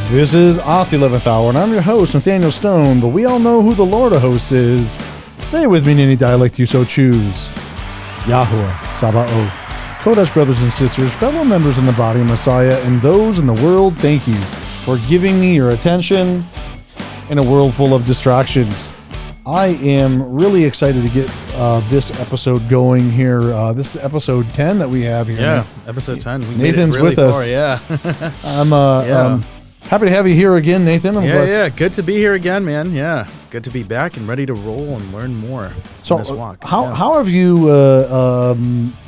This is Off the 11th Hour, and I'm your host, Nathanael Stone, but we all know who the Lord of Hosts is. Say it with me in any dialect you so choose. 𝐤𝐄𝐄, Sabaoth. Kodesh brothers and sisters, fellow members in the body of Messiah, and those in the world, thank you for giving me your attention in a world full of distractions. I am really excited to get this episode going here. This is episode 10 that we have here. Yeah, episode 10. We Nathan's really with us. far, yeah. I'm happy to have you here again, Nathan. Good to be here again, man. Yeah, good to be back and ready to roll and learn more in this walk. How have you how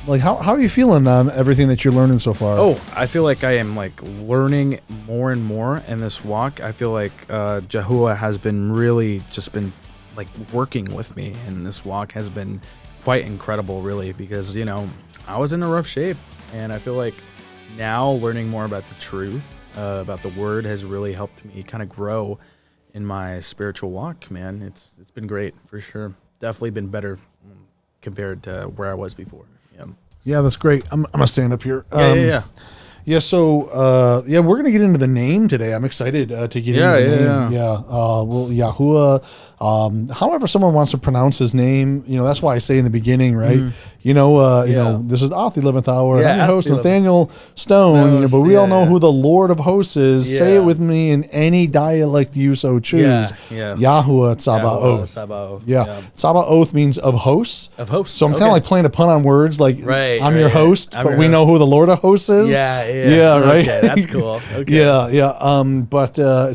are you feeling on everything that you're learning so far? Oh, I feel like I am learning more and more in this walk. I feel like 𝐤𝐄𝐄 has been really just been working with me, and this walk has been quite incredible, really, because I was in a rough shape, and I feel like now learning more about the truth, about the word, has really helped me kind of grow in my spiritual walk, man. It's been great for sure. Definitely been better compared to where I was before. Yeah, that's great. I'm gonna stand up here. Yeah. So we're gonna get into the name today. I'm excited to get into the name. 𝐤𝐄𝐄. However someone wants to pronounce his name, that's why I say in the beginning, right? This is Off the 11th Hour. I'm your host, Nathanael Stone. But we all know who the Lord of Hosts is. Say it with me in any dialect you so choose. 𝐤𝐄𝐄, Sabaoth. Sabaoth means of hosts. Of hosts. So I'm kind of playing a pun on words, I'm your host, but we know who the Lord of Hosts is. Yeah, right. Okay, that's cool. Okay.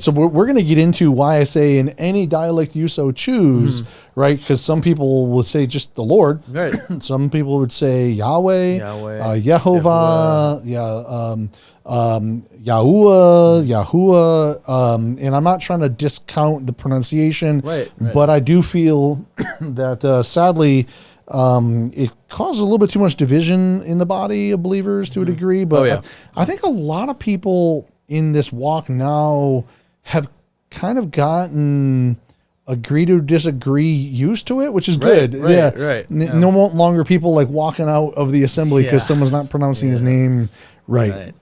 So we're going to get into why I say in any dialect you so choose, right? Because some people would say just the Lord. Right. Some people would say Yahweh, Yehovah, 𝐤𝐄𝐄, and I'm not trying to discount the pronunciation, but I do feel that sadly, it causes a little bit too much division in the body of believers to a degree. But I think a lot of people in this walk now have kind of gotten agree to disagree used to it, which is good. No longer people walking out of the assembly because someone's not pronouncing his name right.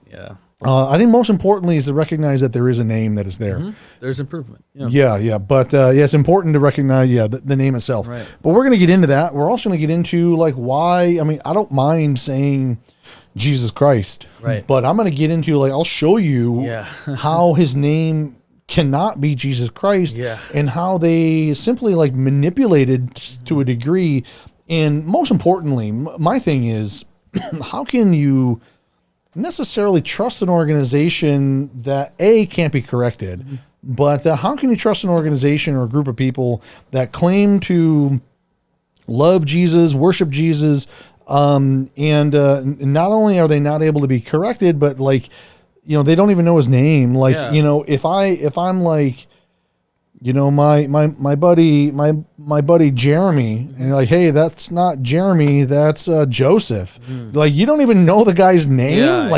I think most importantly is to recognize that there is a name that is there. There's improvement. But it's important to recognize the name itself. But we're going to get into that. We're also going to get into why. I mean, I don't mind saying Jesus Christ, but I'm going to get into I'll show you how his name cannot be Jesus Christ, and how they simply manipulated to a degree. And most importantly, my thing is, how can you necessarily trust an organization that can't be corrected, but how can you trust an organization or a group of people that claim to love Jesus, worship Jesus, and not only are they not able to be corrected, but they don't even know his name. If I'm my buddy Jeremy, and you're hey, that's not Jeremy, that's Joseph. You don't even know the guy's name.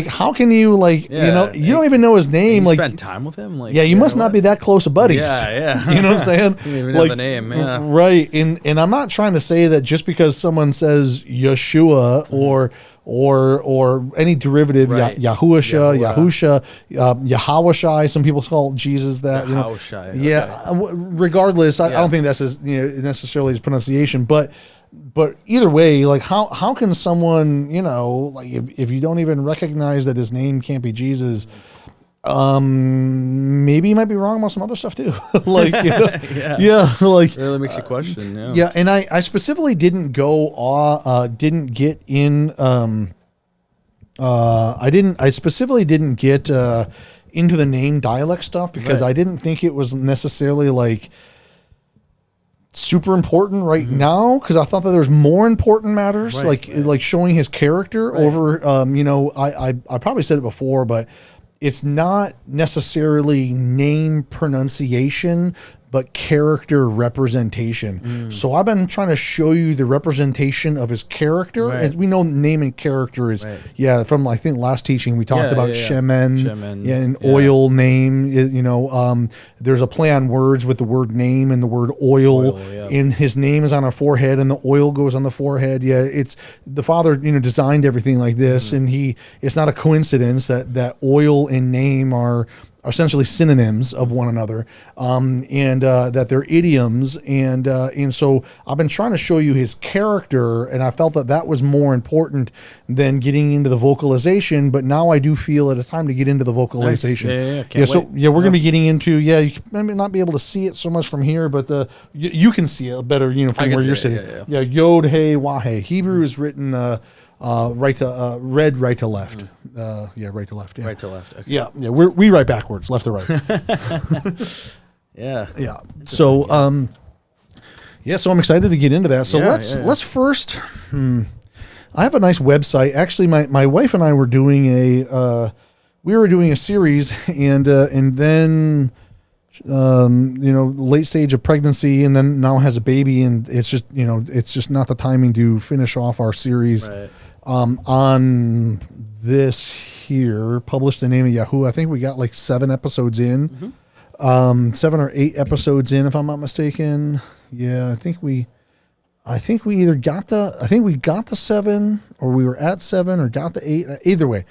How can you you don't even know his name. You spend time with him. You must not be that close of buddies. You know what I'm saying? You don't even know the name. Right. And I'm not trying to say that just because someone says Yeshua or any derivative, Yahusha, Yahawashai. Some people call Jesus that. Regardless, I don't think that's necessarily his pronunciation, but either way, how can someone, if you don't even recognize that his name can't be Jesus, maybe he might be wrong about some other stuff too. Really makes you question. And I specifically didn't get into the name dialect stuff because I didn't think it was necessarily super important now, because I thought that there's more important matters like showing his character over I probably said it before, but it's not necessarily name pronunciation, but character representation. So I've been trying to show you the representation of his character. And we know name and character is, from I think last teaching we talked about Shemen, and oil name. There's a play on words with the word name and the word oil. And his name is on a forehead and the oil goes on the forehead. It's the Father, designed everything like this, and it's not a coincidence that oil and name are essentially synonyms of one another, and that they're idioms, and so I've been trying to show you his character, and I felt that was more important than getting into the vocalization. But now I do feel it is time to get into the vocalization. Nice. Can't so wait. we're gonna be getting into you may not be able to see it so much from here, but you can see it better, from where you're sitting. 𝐉𝐄𝐄𝐄. Hebrew is written right to read right to left. Right to left. Yeah. Right to left. Okay. Yeah. We write backwards, left to right. Yeah. So so I'm excited to get into that. So let's first. I have a nice website. Actually, my wife and I were doing a series, and then late stage of pregnancy, and then now has a baby, and it's just not the timing to finish off our series. Right. On this here, published the name of Yahoo. I think we got like 7 episodes in, 7 or 8 episodes in, if I'm not mistaken. Yeah, I think we either got we got the 7, or we were at 7, or got the 8. Either way,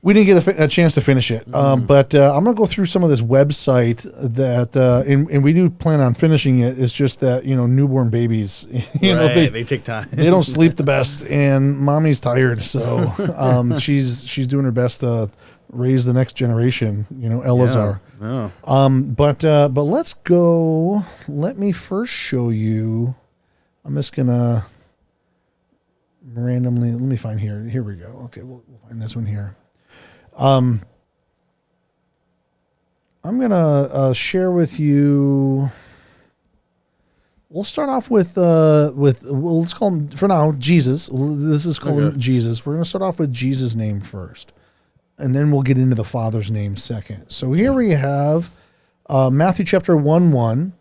we didn't get a chance to finish it. But I'm going to go through some of this website that, and we do plan on finishing it. It's just that, newborn babies, they take time. They don't sleep the best, and mommy's tired. So she's doing her best to raise the next generation, Elazar. Yeah. But let's go. Let me first show you. I'm just going to randomly, let me find here. Here we go. Okay, we'll find this one here. I'm gonna share with you. We'll start off with let's call him for now Jesus. This is called him Jesus. We're gonna start off with Jesus' name first, and then we'll get into the Father's name second. So here we have Matthew chapter 1:1.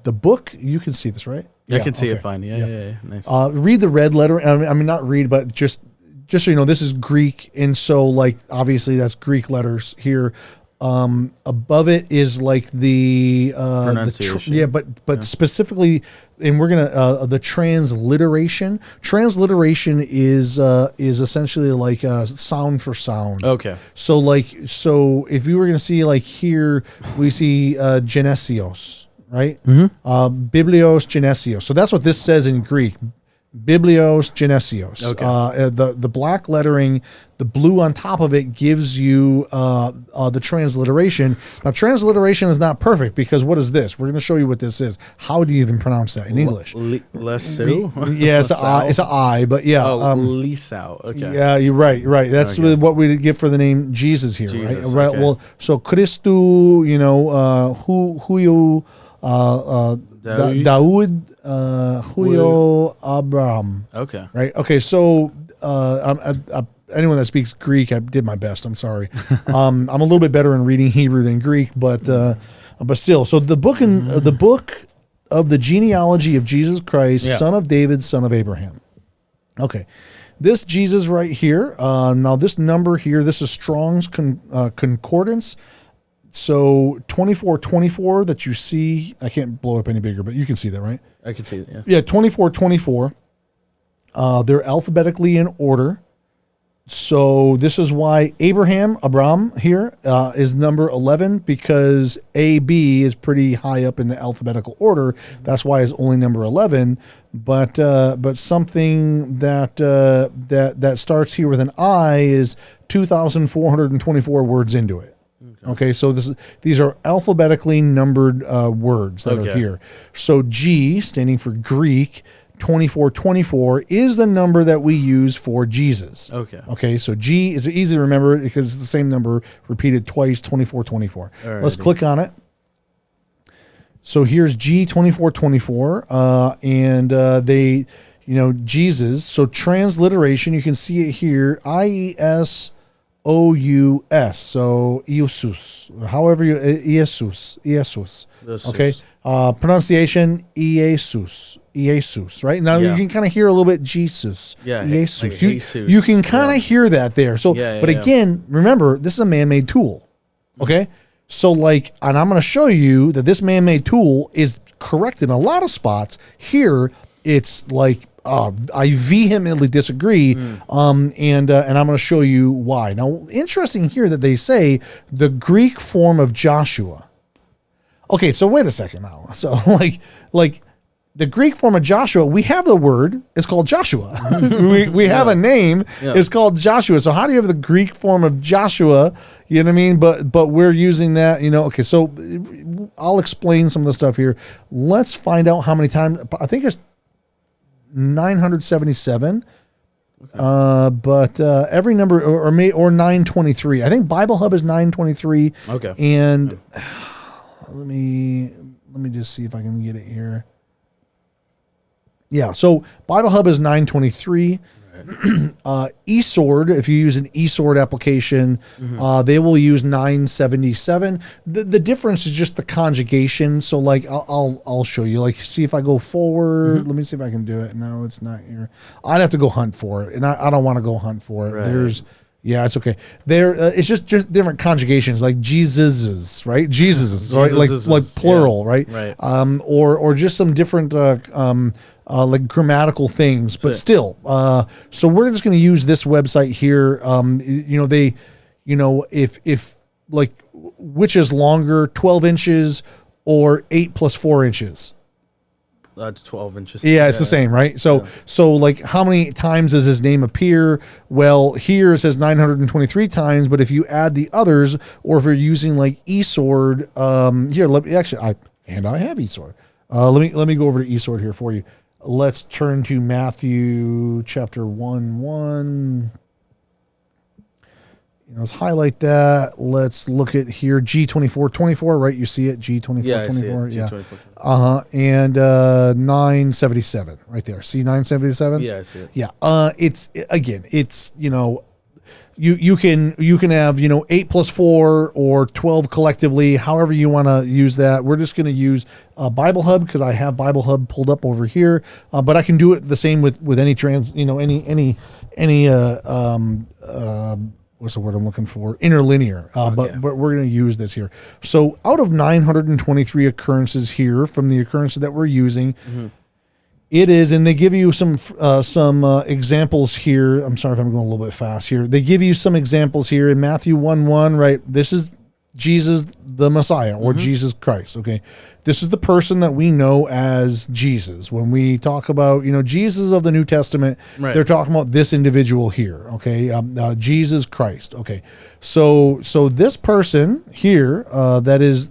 The book, you can see this, right? I can see it fine. Yeah. Nice. Read the red letter. I mean, not read, but just so you know, this is Greek, and so obviously that's Greek letters here. Above it is like the pronunciation. But specifically, and we're gonna the transliteration. Transliteration is essentially like sound for sound. Okay. So if you were gonna see here, we see genesios, right? Biblios genesios. So that's what this says in Greek. Biblios genesios. Okay. The black lettering, the blue on top of it gives you the transliteration. Now, transliteration is not perfect, because what is this? We're going to show you what this is. How do you even pronounce that in English? Lesu? Yeah, it's an I, but yeah. Lisau. Okay. Yeah, you're right. That's what we get for the name Jesus here, Jesus, right? okay. Well, so Christu, who you Daud, Huyo, Abraham. Okay. Right. Okay. So, anyone that speaks Greek, I did my best. I'm sorry. I'm a little bit better in reading Hebrew than Greek, but still. So the book of the genealogy of Jesus Christ, son of David, son of Abraham. Okay. This Jesus right here. Now this number here. This is Strong's concordance. So 2424 that you see, I can't blow it up any bigger, but you can see that, right? I can see it, yeah. Yeah, 2424. They're alphabetically in order. So this is why Abraham here is number 11, because AB is pretty high up in the alphabetical order. That's why it's only number 11. But something that starts here with an I is 2,424 words into it. Okay, so these are alphabetically numbered words that are here. So G, standing for Greek, 2424 is the number that we use for Jesus. Okay, so G is easy to remember because it's the same number repeated twice, 2424. Let's click on it. So here's G 2424, and Jesus. So transliteration, you can see it here, IES. O-U-S, so Jesus, however Jesus. Okay, pronunciation Jesus, right? Now you can kind of hear a little bit Jesus, Jesus. Like Jesus. You can kind of hear that there. So, but again, remember, this is a man-made tool. Okay, so and I'm going to show you that this man-made tool is correct in a lot of spots. Here, it's I vehemently disagree. And I'm going to show you why. Now, interesting here that they say the Greek form of Joshua. Okay, so wait a second now. So like the Greek form of Joshua, we have the word, it's called Joshua. we have a name, it's called Joshua. So how do you have the Greek form of Joshua? You know what I mean? But we're using that, okay, so I'll explain some of the stuff here. Let's find out how many times. I think it's 977. But every number or 923. I think Bible Hub is 923. Okay. And let me just see if I can get it here. Yeah, so Bible Hub is 923. Right. eSword, if you use an eSword application, they will use 977. The difference is just the conjugation. So like I'll show you. Like, see if I go forward. Let me see if I can do it. No, it's not here. I'd have to go hunt for it, and I don't want to go hunt for it. Right. It's okay. It's just different conjugations, like Jesus's, right? Jesus's, right? Like plural, right? Right. Or just some different like grammatical things, but still. So we're just going to use this website here. If like which is longer, 12 inches or 8 plus 4 inches. 12 inches. Yeah, it's the same, right? So like how many times does his name appear? Well, here it says 923 times, but if you add the others, or if you're using like eSword, I have eSword. Let me go over to eSword here for you. Let's turn to Matthew chapter 1:1. Let's highlight that. Let's look at here G2424, right? You see it, G2424. Yeah, I see it. Yeah. And 977 right there. See 977? Yeah, I see it. Yeah. It's you can have 8 plus 4 or 12 collectively, however you want to use that. We're just going to use Bible Hub because I have Bible Hub pulled up over here, but I can do it the same with any what's the word I'm looking for? Interlinear. But we're going to use this here. So out of 923 occurrences here from the occurrences that we're using, it is, and they give you some examples here. I'm sorry if I'm going a little bit fast here. They give you some examples here in Matthew 1:1, right? This is Jesus the Messiah or Jesus Christ. Okay. This is the person that we know as Jesus. When we talk about, Jesus of the New Testament, they're talking about this individual here. Okay. Jesus Christ. Okay. So this person here, that is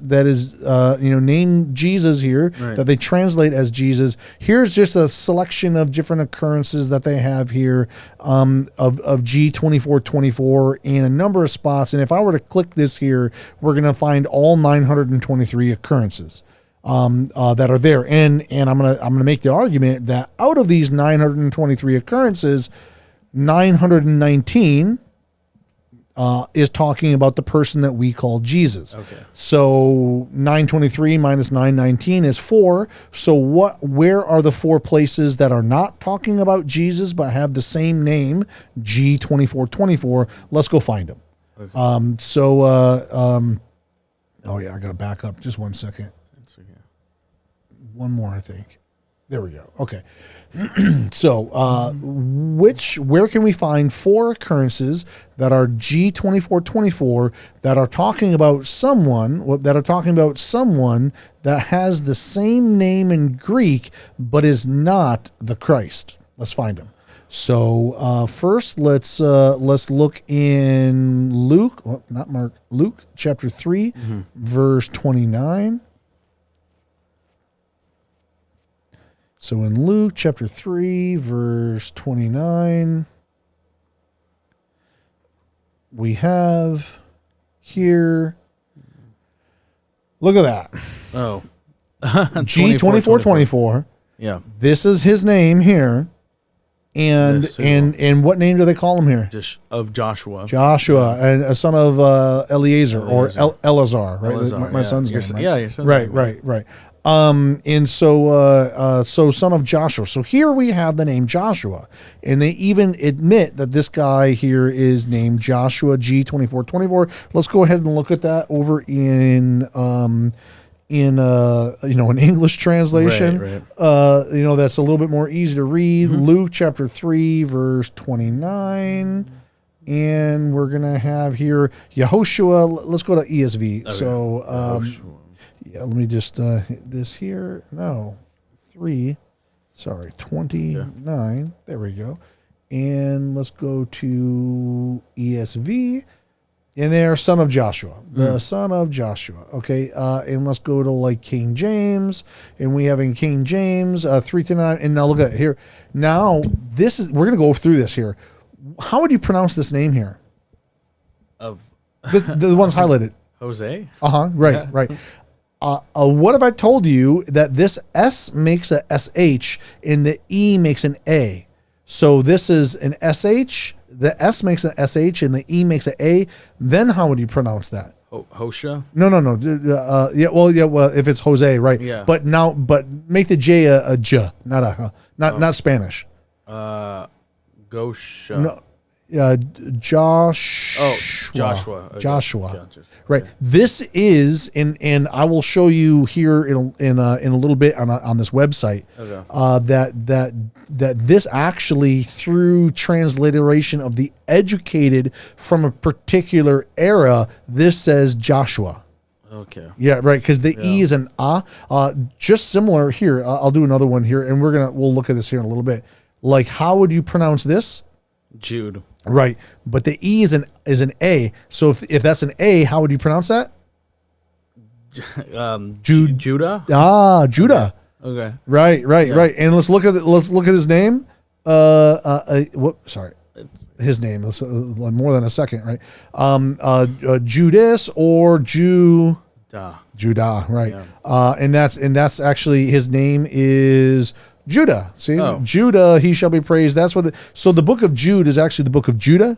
named Jesus here, that they translate as Jesus. Here's just a selection of different occurrences that they have here, of G2424 in a number of spots. And if I were to click this here, we're going to find all 923 occurrences that are there. And I'm gonna make the argument that out of these 923 occurrences, 919 is talking about the person that we call Jesus. Okay. So 923 minus 919 is 4. So where are the 4 places that are not talking about Jesus but have the same name, G2424? Let's go find them. Okay. I got to back up just 1 second. One more, I think. There we go. Okay. So, where can we find 4 occurrences that are G2424 that are talking about someone that has the same name in Greek but is not the Christ? Let's find them. So, first let's look in Luke, not Mark, Luke chapter 3, verse 29. So in Luke chapter 3, verse 29, we have here, look at that. Oh. G2424. Yeah. This is his name here. And what name do they call him here? Of Joshua. Joshua, and a son of Eliezer or Eleazar, right? Eleazar, my son's name, right? Yeah, your son's name. Right. And so son of Joshua. So here we have the name Joshua, and they even admit that this guy here is named Joshua, G2424. Let's go ahead and look at that over in an English translation, that's a little bit more easy to read. Luke chapter 3 verse 29, and we're gonna have here Yehoshua. Let's go to ESV. Okay. So let me just hit this here. No, 29. There we go. And let's go to ESV. And there, son of Joshua, the son of Joshua. Okay, and let's go to like King James, and we have in King James 3:9. And now look at it here. Now we're gonna go through this here. How would you pronounce this name here? Of the ones highlighted. Jose. Right, yeah. Right. What if I told you that this S makes a SH and the E makes an A? So this is an SH. The S makes an SH and the E makes an A. Then how would you pronounce that? Hosha? No. Well, if it's Jose, right? Yeah. But make the J a J, not a not Spanish. Gosha. No. Joshua. Joshua. Okay. Joshua. Right. This is, and I will show you here in a little bit on this website. Okay. That this actually, through transliteration of the educated from a particular era, this says Joshua. Okay. Yeah. Right. Because the E is an A. Just similar here. I'll do another one here, and we'll look at this here in a little bit. Like, how would you pronounce this? Jude. Right, but the E is an A. So if that's an A, how would you pronounce that? Judah. Judah. Okay. Right. And let's look at his name. Sorry, his name. Let's, more than a second, right? Judas or Judah. Right. Yeah. And that's actually his name is Judah. See, Judah, he shall be praised. That's what. So the book of Jude is actually the book of Judah.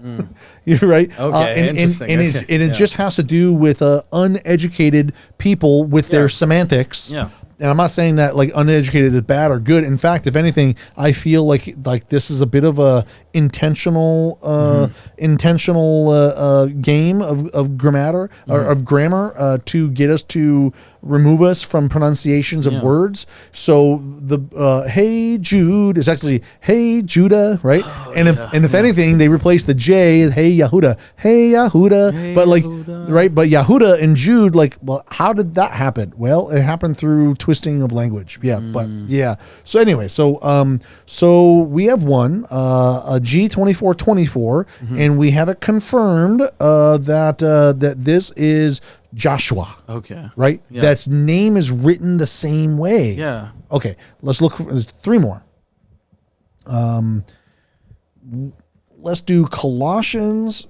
You're right. Okay, interesting. And it just has to do with uneducated people with their semantics. Yeah. And I'm not saying that like uneducated is bad or good. In fact, if anything, I feel like this is a bit of a intentional game of grammar or of grammar to get us to remove us from pronunciations of words. So the hey Jude is actually hey Judah, right? If anything, they replace the J as hey Yehuda, but like Yehuda. Right, but Yehuda and Jude, like, well, how did that happen? Well, it happened through twisting of language. But so anyway, so we have one a G2424, and we have it confirmed that this is Joshua. Okay. Right? Yeah. That name is written the same way. Yeah. Okay. Let's look for three more. Let's do Colossians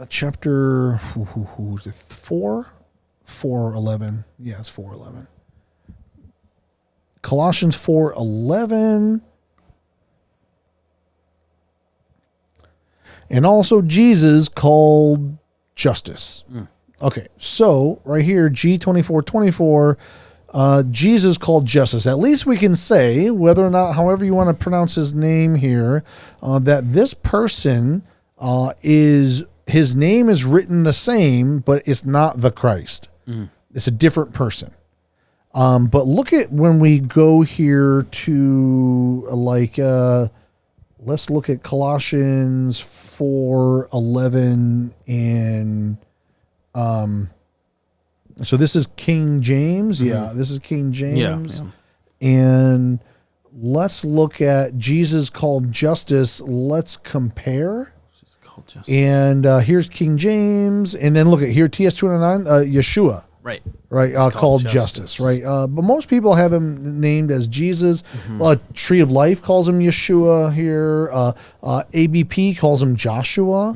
chapter 4:11. Yeah, it's 4:11. Colossians 4:11. And also Jesus called justice. Okay, so right here, G2424, Jesus called justice. At least we can say, whether or not, however you want to pronounce his name here, that this person his name is written the same, but it's not the Christ. It's a different person. But look at when we go here to let's look at Colossians 4:11 and so this is King James. Yeah, this is King James. Yeah. And let's look at Jesus called justice. Let's compare. And here's King James. And then look at here, TS209, Yeshua. Right, called justice. Right, but most people have him named as Jesus. Tree of Life calls him Yeshua here. ABP calls him Joshua.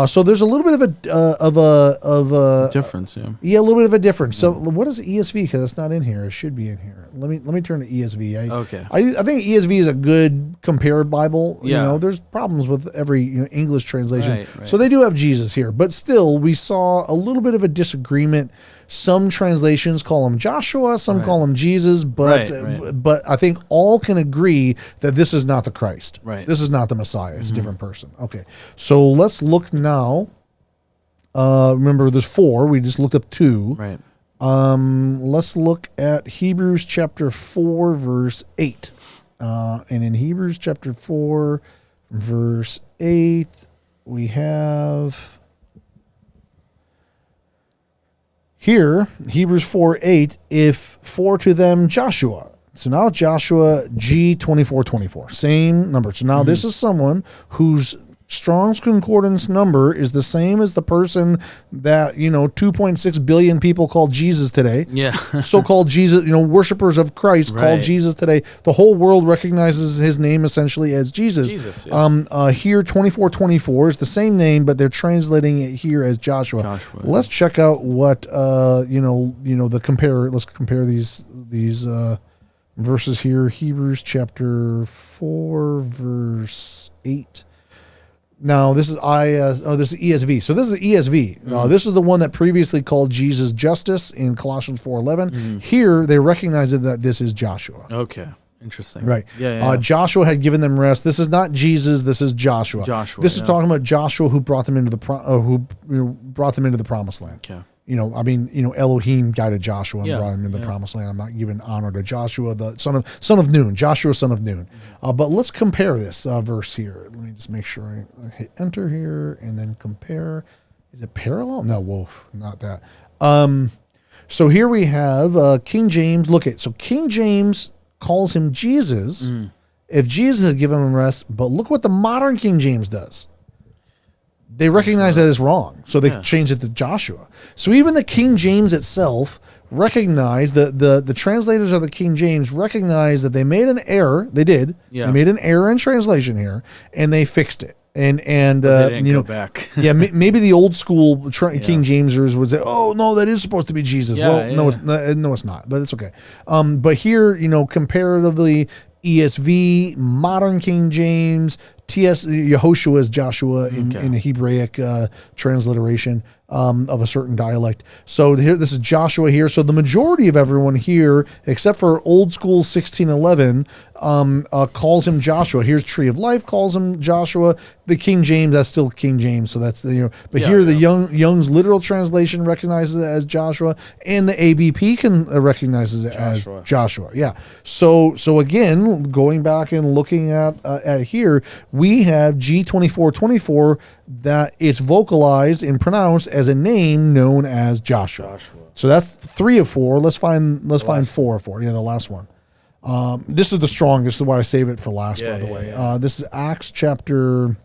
So there's a little bit of a difference. Yeah, a little bit of a difference. So what is ESV? Because it's not in here. It should be in here. Let me turn to ESV. I think ESV is a good compared Bible. You know, there's problems with every English translation. Right. So they do have Jesus here, but still, we saw a little bit of a disagreement. Some translations call him Joshua, some call him Jesus, but I think all can agree that this is not the Christ. Right. This is not the Messiah. It's a different person. Okay. So let's look now. Remember, there's 4. We just looked up 2. Right. Let's look at Hebrews chapter 4, verse 8. And in Hebrews chapter 4, verse 8, we have here, Hebrews 4:8, if for to them Joshua. So now Joshua G2424, same number. So now this is someone whose Strong's Concordance number is the same as the person that, 2.6 billion people call Jesus today. Yeah. So-called Jesus, worshipers of Christ called Jesus today. The whole world recognizes his name essentially as Jesus. Here, 2424 is the same name, but they're translating it here as Joshua. Let's check out what, the compare. Let's compare these verses here. Hebrews chapter 4, verse 8. Now, this is this is ESV. So this is ESV. This is the one that previously called Jesus Justice in Colossians 4:11. Here, they recognize that this is Joshua. Okay. Interesting. Right. Yeah. Joshua had given them rest. This is not Jesus. This is Joshua. This is talking about Joshua who brought them into the promised land. Okay. Elohim guided Joshua and brought him into the promised land. I'm not giving honor to Joshua, the son of Nun, Joshua, son of Nun. But let's compare this verse here. Let me just make sure I hit enter here and then compare. Is it parallel? No, whoa, not that. So here we have King James. So King James calls him Jesus if Jesus had given him rest. But look what the modern King James does. They recognize that it's wrong, so they changed it to Joshua. So even the King James itself recognized, the translators of the King James recognized that they made an error. They did. Yeah. They made an error in translation here, and they fixed it. And they didn't go back. Maybe the old school King Jamesers would say, "Oh no, that is supposed to be Jesus." No, it's not. But it's okay. But here, comparatively, ESV, modern King James, Yehoshua is Joshua in the Hebraic transliteration of a certain dialect. So here, this is Joshua here. So the majority of everyone here, except for old school 1611, calls him Joshua. Here's Tree of Life calls him Joshua. The King James, that's still King James. So that's the the Young's literal translation recognizes it as Joshua, and the ABP can recognizes it as Joshua. Yeah. So again, going back and looking at here, we have G2424 that it's vocalized and pronounced as a name known as Joshua. So that's 3 of 4. Let's find 4 of 4. Yeah, the last one. This is the strongest. This is why I save it for last, by the way. This is Acts chapter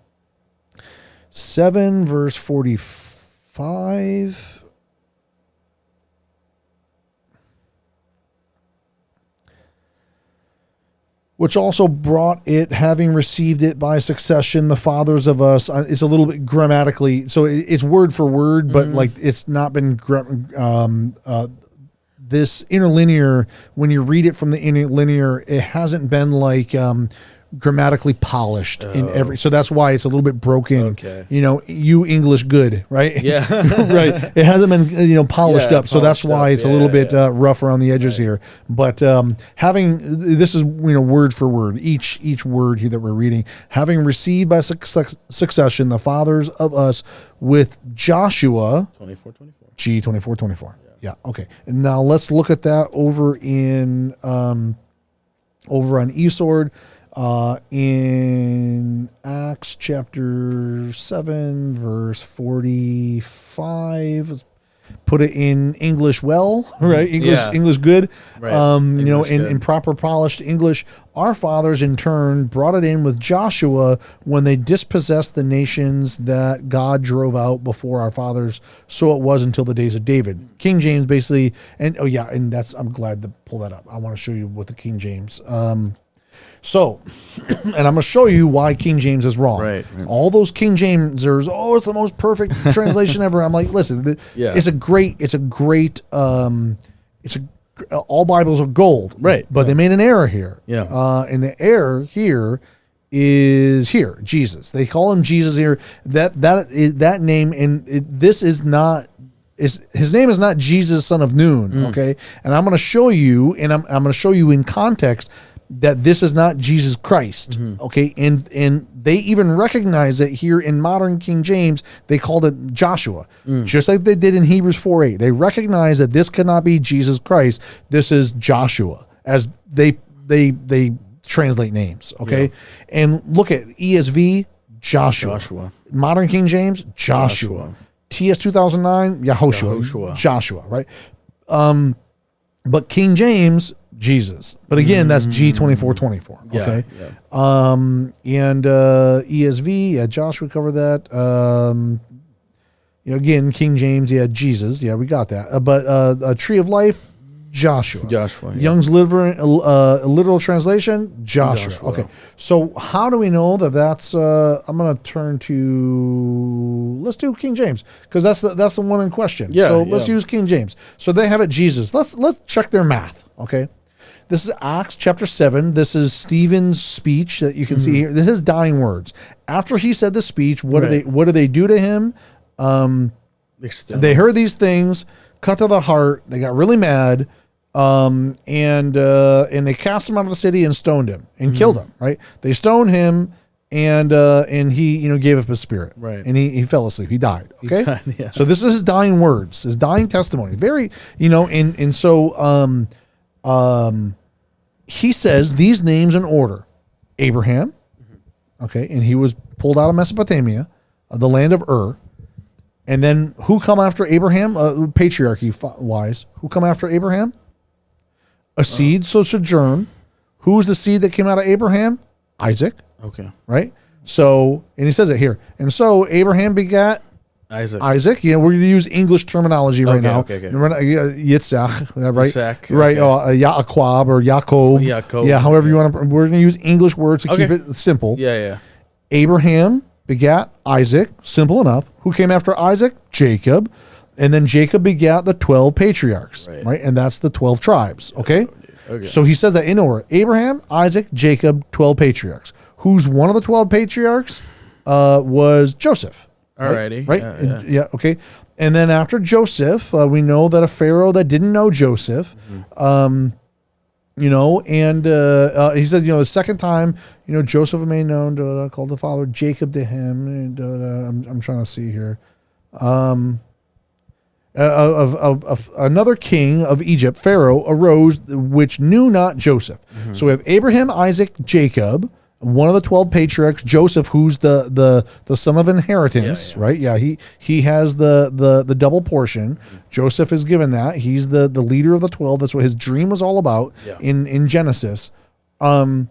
7, verse 45. Which also brought it, having received it by succession, the fathers of us. It's a little bit grammatically, so it's word for word, but like it's not been this interlinear. When you read it from the interlinear, it hasn't been like grammatically polished in every. So that's why it's a little bit broken. Okay. You English good, right? Yeah. Right. It hasn't been polished up, so that's why it's a little bit rough around the edges here. But having this is word for word, each word here that we're reading, having received by succession the fathers of us with Joshua. G2424. Yeah. Okay. And now let's look at that over in over on eSword. In Acts chapter 7, verse 45, put it in English right? English good. Right. In proper polished English, our fathers in turn brought it in with Joshua when they dispossessed the nations that God drove out before our fathers. So it was until the days of David. King James basically, and I'm glad to pull that up. I want to show you what the King James, so, and I'm going to show you why King James is wrong. Right. All those King Jamesers, it's the most perfect translation ever. I'm like, listen, it's a great, all Bibles are gold. Right. But they made an error here. Yeah. And the error here is Jesus. They call him Jesus here. That name, and this is not, his name is not Jesus, son of Nun. Okay. And I'm going to show you, and I'm going to show you in context. that this is not Jesus Christ. Okay, and they even recognize it here in modern King James. They called it Joshua, just like they did in Hebrews 4:8. They recognize that this cannot be Jesus Christ. This is Joshua, as they translate names. Okay, and look at ESV, Joshua. Modern King James, Joshua. TS 2009, Yahoshua. Joshua, right? But King James, Jesus. But again, that's G2424. Okay. And ESV, Joshua covered that. Again, King James, Jesus. Yeah, we got that. But Tree of Life, Joshua. Young's literal translation, Joshua. Okay. So how do we know that that's I'm going to turn to, let's do King James, because that's the one in question. So let's use King James. So they have it Jesus. Let's check their math, okay? This is Acts chapter 7. This is Stephen's speech that you can see here. This is dying words. After he said the speech, what do they do to him? They heard these things, cut to the heart. They got really mad. And they cast him out of the city and stoned him and killed him. Right? They stoned him, and he gave up his spirit. Right. And he fell asleep. He died. Okay. He died, So this is his dying words, his dying testimony. Very, and so he says these names in order: Abraham. Okay, and he was pulled out of Mesopotamia, the land of Ur. And then who come after Abraham? Patriarchy wise, who come after Abraham? A seed, so sojourn. Who's the seed that came out of Abraham? Isaac. Okay. Right? So, and he says it here. And so Abraham begat Isaac. We're going to use English terminology right now. Okay. Yitzhak, right? Yitzhak, right. Yaakov or Yaakov. Yeah, however you want to. We're going to use English words to keep it simple. Abraham begat Isaac, simple enough. Who came after Isaac? Jacob. And then Jacob begat the 12 patriarchs, right? And that's the 12 tribes, okay? So he says that in order: Abraham, Isaac, Jacob, 12 patriarchs. Who's one of the 12 patriarchs? Was Joseph. Alrighty. Right? Okay. And then after Joseph, we know that a Pharaoh that didn't know Joseph, and he said, the second time, Joseph made known, called the father Jacob to him. I'm trying to see here. Of another king of Egypt, Pharaoh, arose which knew not Joseph. So we have Abraham, Isaac, Jacob, one of the 12 patriarchs, Joseph, who's the son of inheritance, right? Yeah, he has the double portion. Joseph is given that. He's the leader of the 12. That's what his dream was all about in Genesis. And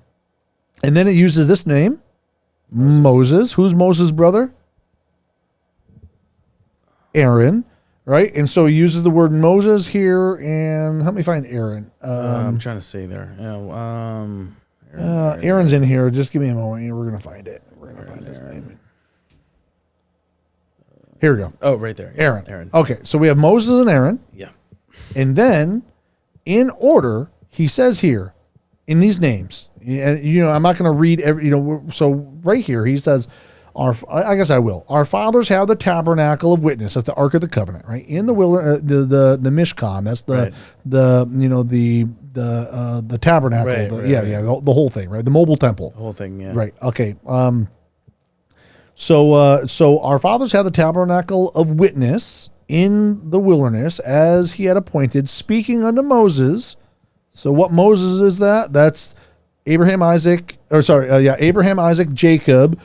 then it uses this name, Moses. Who's Moses' brother? Aaron. Right, and so he uses the word Moses here, and help me find Aaron. I'm trying to see there. Aaron's in here. Just give me a moment. We're gonna find it. We're gonna find his name. Here we go. Oh, right there. Aaron. Okay, so we have Moses and Aaron. Yeah. And then, in order, he says here, in these names, I'm not going to read every. So right here he says. I guess I will. Our fathers have the tabernacle of witness. That's the Ark of the Covenant, right? In the the Mishkan. That's the tabernacle. The whole thing, right? The mobile temple. The whole thing, yeah. Right. Okay. So our fathers have the tabernacle of witness in the wilderness, as he had appointed, speaking unto Moses. So what Moses is that? That's Abraham, Isaac, Jacob,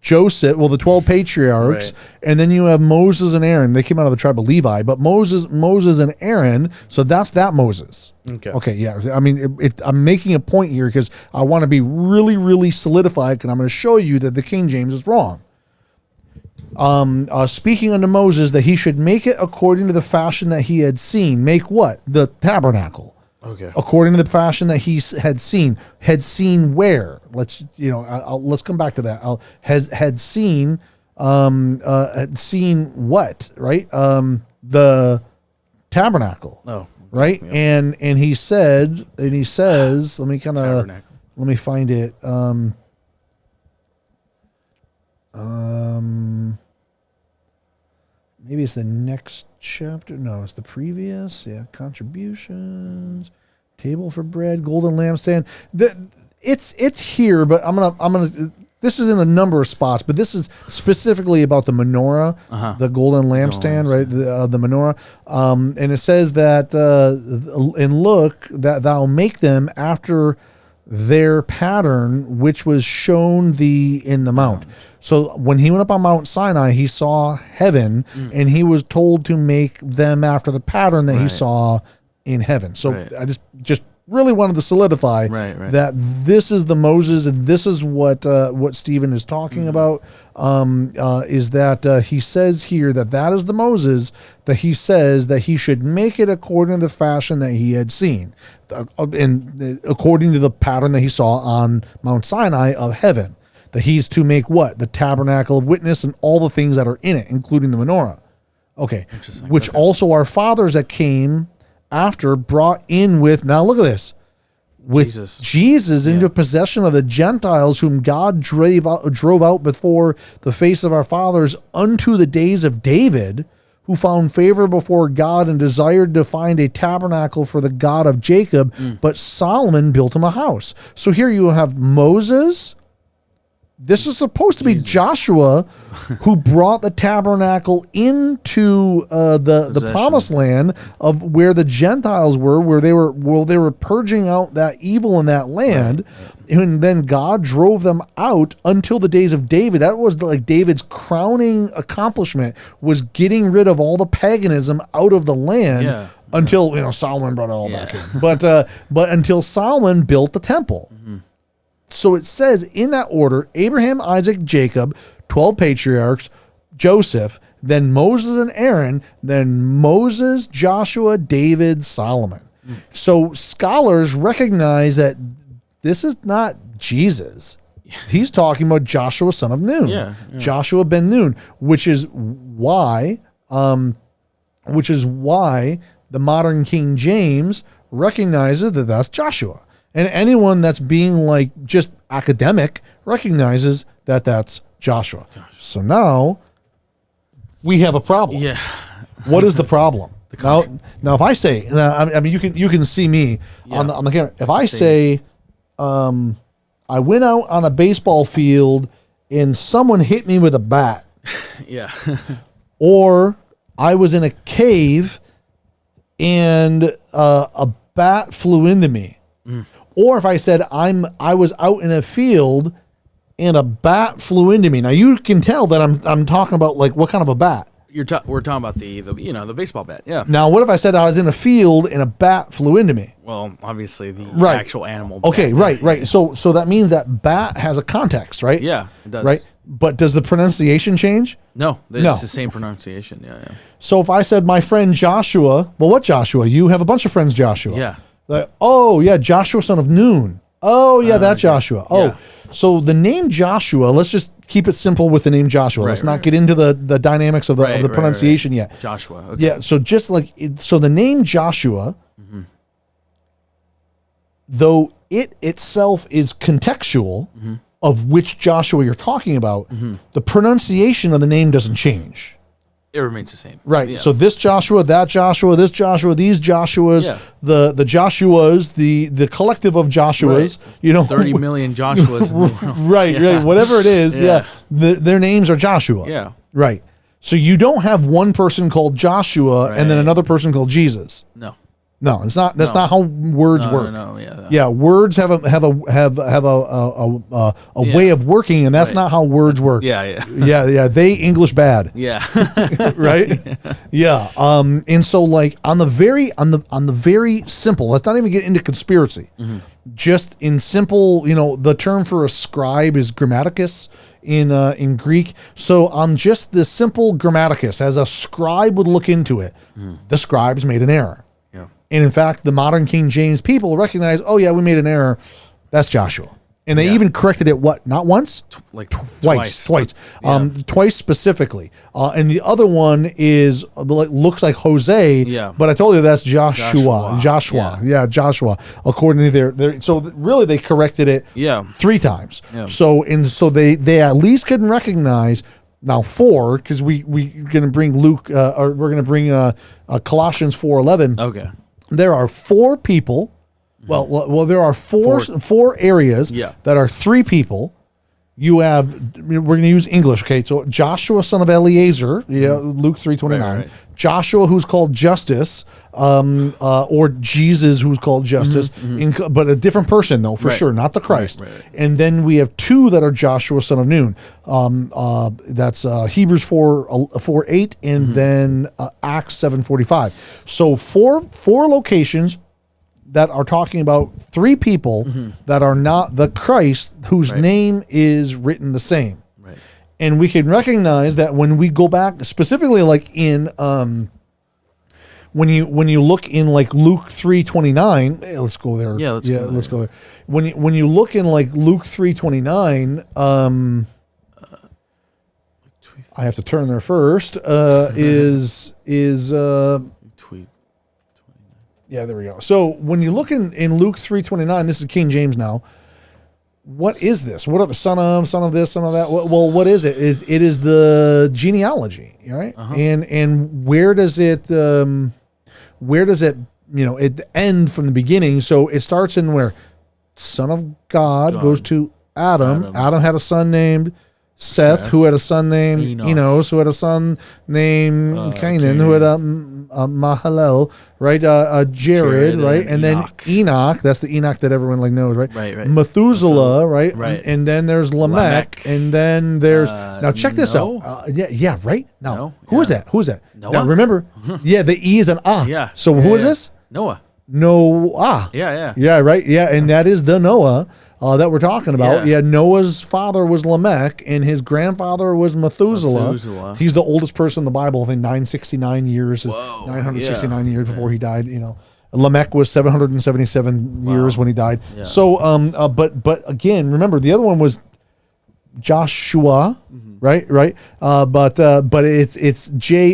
Joseph, the 12 patriarchs, and then you have Moses and Aaron. They came out of the tribe of Levi, but Moses and Aaron, so that's that Moses. Okay, yeah. I mean, I'm making a point here because I want to be really, really solidified, and I'm going to show you that the King James is wrong. Speaking unto Moses that he should make it according to the fashion that he had seen. Make what? The tabernacle. Okay. According to the fashion that he had seen where? Let's come back to that. Had seen what? Right? The tabernacle. Oh. Right? Yep. And he says, let me find it. Maybe it's the next chapter. No, it's the previous. Yeah, contributions. table for bread, golden lampstand. It's here, but I'm gonna. This is in a number of spots, but this is specifically about the menorah, the golden lampstand, right? The menorah, and it says that and look that thou make them after their pattern, which was shown thee in the mount. So when he went up on Mount Sinai, he saw heaven, and he was told to make them after the pattern that he saw in heaven. So I just really wanted to solidify that this is the Moses, and this is what Stephen is talking about, is that he says here that is the Moses that he says that he should make it according to the fashion that he had seen, and according to the pattern that he saw on Mount Sinai of heaven, that he's to make what? The tabernacle of witness and all the things that are in it, including the menorah. Okay. Which also our fathers that came after brought in with, now look at this, with Jesus into possession of the Gentiles, whom God drove out before the face of our fathers unto the days of David, who found favor before God and desired to find a tabernacle for the God of Jacob, but Solomon built him a house. So here you have Moses. This is supposed to be Joshua, who brought the tabernacle into the promised land of where the Gentiles were, where they were purging out that evil in that land, and then God drove them out until the days of David. That was like David's crowning accomplishment, was getting rid of all the paganism out of the land until Solomon brought it all back in. But until Solomon built the temple. So it says in that order, Abraham, Isaac, Jacob, 12 patriarchs, Joseph, then Moses and Aaron, then Moses, Joshua, David, Solomon. So scholars recognize that this is not Jesus. He's talking about Joshua, son of Nun, Joshua ben Nun, which is why the modern King James recognizes that that's Joshua. And anyone that's being like just academic recognizes that that's Joshua. So now we have a problem. Yeah. What is the problem? Now if I say, I mean, you can see me on the camera. If I say, I went out on a baseball field and someone hit me with a bat. Or I was in a cave and a bat flew into me. Or if I said I was out in a field and a bat flew into me. Now you can tell that I'm talking about like what kind of a bat. We're talking about the baseball bat. Yeah. Now what if I said I was in a field and a bat flew into me? Well, obviously the actual animal. Okay, bat. Right. So that means that bat has a context, right? Yeah, it does. Right. But does the pronunciation change? No, it's the same pronunciation. Yeah. So if I said my friend Joshua, well, what Joshua? You have a bunch of friends, Joshua. Yeah. Like, oh yeah, Joshua son of Nun. Oh yeah, that Joshua. Oh, so the name Joshua. Let's just keep it simple with the name Joshua. Let's not get into the dynamics of the pronunciation yet. Joshua. Okay. Yeah. So just like so, the name Joshua, though it itself is contextual of which Joshua you're talking about, the pronunciation of the name doesn't change. It remains the same. Right. Yeah. So this Joshua, that Joshua, this Joshua, these Joshuas, the Joshuas, the collective of Joshuas, 30 million Joshuas. Right. Whatever it is. Their names are Joshua. Yeah. Right. So you don't have one person called Joshua and then another person called Jesus. No, it's not. That's not how words work. Yeah, words have a way of working, and that's not how words work. Yeah. They English bad. Yeah. Right. Yeah. And so like on the very simple. Let's not even get into conspiracy. Just in simple, the term for a scribe is grammaticus in Greek. So on just the simple grammaticus, as a scribe would look into it, the scribes made an error. And in fact, the modern King James people recognize, oh yeah, we made an error. That's Joshua. And they even corrected it, not once? Twice. Twice specifically. And the other one is, looks like Jose, but I told you that's Joshua. Joshua. According to their so really they corrected it 3 times. So they at least couldn't recognize. Now 4, because we're going to bring Luke, or we're going to bring Colossians 4:11. Okay. There are 4 people Well, there are four areas that are three people. You have, we're going to use English, okay? So Joshua, son of Eleazar, Luke 3:29. Right. Joshua, who's called Justice, or Jesus, who's called Justice, but a different person, though, for sure, not the Christ. Right. And then we have two that are Joshua, son of Nun. That's Hebrews 4:8, and then Acts 7:45. So four locations that are talking about three people that are not the Christ, whose name is written the same. Right. And we can recognize that when we go back, specifically like in when you look in like Luke 3:29, let's go there. Yeah, let's go there. When you look in like Luke 3:29, I have to turn there first. Yeah, there we go. So when you look in Luke 3:29, this is King James now. What is this? What are the son of this, son of that? Well, what is it? It is the genealogy, right? And where does it it end from the beginning? So it starts in where son of God goes to Adam. Adam had a son named Seth, who had a son named Enos, who had a son named Canaan, who had a Mahalalel, right? Jared, right? And then Enoch, that's the Enoch that everyone like knows, right? Right. Methuselah, right? And then there's Lamech, and then there's now check this out. Right? Now, who is that? Noah? Now remember, the E is an ah. Yeah. So who is this? Noah. Yeah, right? Yeah, and that is the Noah that we're talking about. Yeah, Noah's father was Lamech, and his grandfather was Methuselah. He's the oldest person in the Bible. I think 969 years years before he died. Lamech was 777 years when he died. Yeah. So, but again, remember the other one was Joshua, right? But it's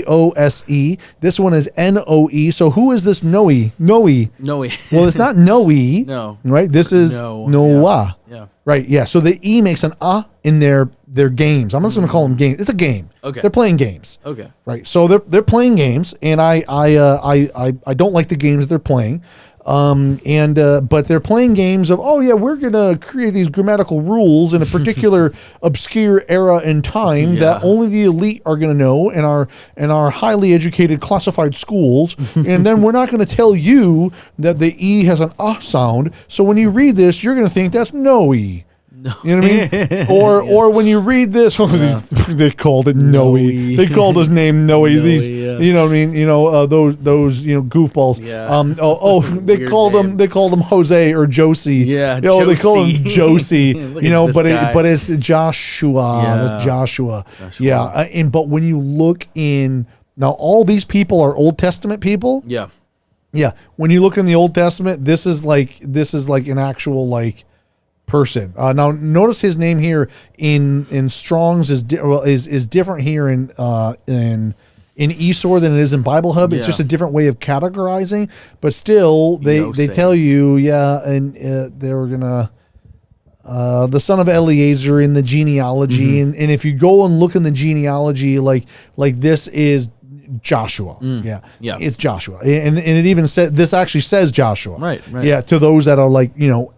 Jose. This one is Noe. So who is this Noe? Well, it's not Noe. No. Right? This is Noah. Yeah. Right. Yeah. So the E makes an in their games. I'm just going to call them games. It's a game. Okay. They're playing games. Okay. Right. So they're playing games, and I don't like the games that they're playing. But they're playing games of, we're going to create these grammatical rules in a particular obscure era and time that only the elite are going to know in our highly educated classified schools. And then we're not going to tell you that the E has an sound. So when you read this, you're going to think that's no E. No. You know what I mean? Or when you read this, they called it Noe. They called his name Noe. These, you know what I mean? Those goofballs. Yeah. They called him Jose or Josie. Yeah. They call him Josie. But it's Joshua. Yeah. That's Joshua. Yeah. But when you look in now, all these people are Old Testament people. Yeah. Yeah. When you look in the Old Testament, this is like an actual person. Now notice his name here in Strong's is different here in eSword than it is in Bible Hub. It's just a different way of categorizing, but still they tell you they were gonna the son of Eleazar in the genealogy, and if you go and look in the genealogy, like this is Joshua. It's Joshua, and it even said this actually says Joshua, right? Yeah, to those that are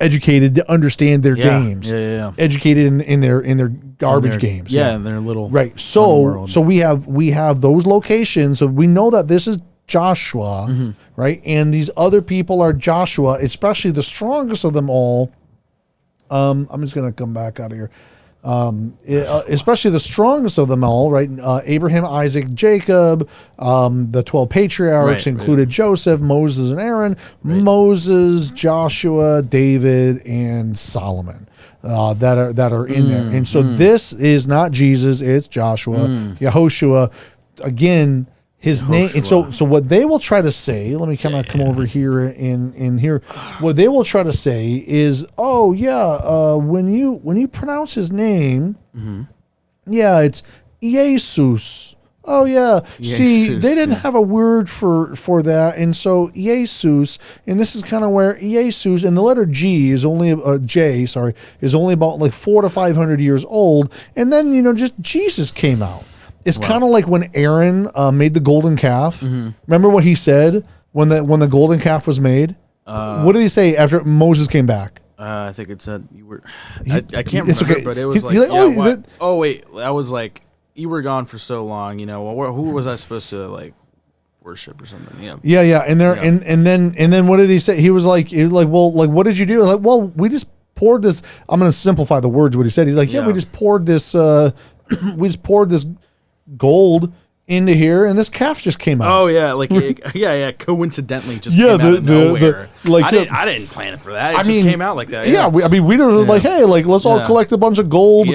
educated to understand their games, educated in their garbage games, in their little So we have those locations, so we know that this is Joshua, right? And these other people are Joshua, especially the strongest of them all. I'm just gonna come back out of here. Especially the strongest of them all, right? Abraham, Isaac, Jacob, the 12 patriarchs included Joseph, Moses, and Aaron, Moses, Joshua, David, and Solomon that are in there. And so this is not Jesus, it's Joshua, Yehoshua. Again, his name. And so what they will try to say, let me kind of come over here in here. What they will try to say is, when you pronounce his name, it's Jesus. Oh yeah. Jesus, see, they didn't have a word for that, and so Jesus, and this is kind of where Jesus, and the letter G is only is only about 400 to 500 years old, and then just Jesus came out. It's kind of like when Aaron made the golden calf. Remember what he said when the golden calf was made? What did he say after Moses came back? I think it said you were. I can't remember, okay. but it was oh wait, I was like, you were gone for so long. Who was I supposed to like worship or something? Yeah. And there, and then what did he say? He was like, well, like, what did you do? Like, well, we just poured this. I'm going to simplify the words. What he said. He's like, we just poured this. We just poured this gold into here, and this calf just came out. Oh yeah, like coincidentally just came out of nowhere. I didn't plan it for that. It just came out like that. Yeah, we were like, hey, like let's all collect a bunch of gold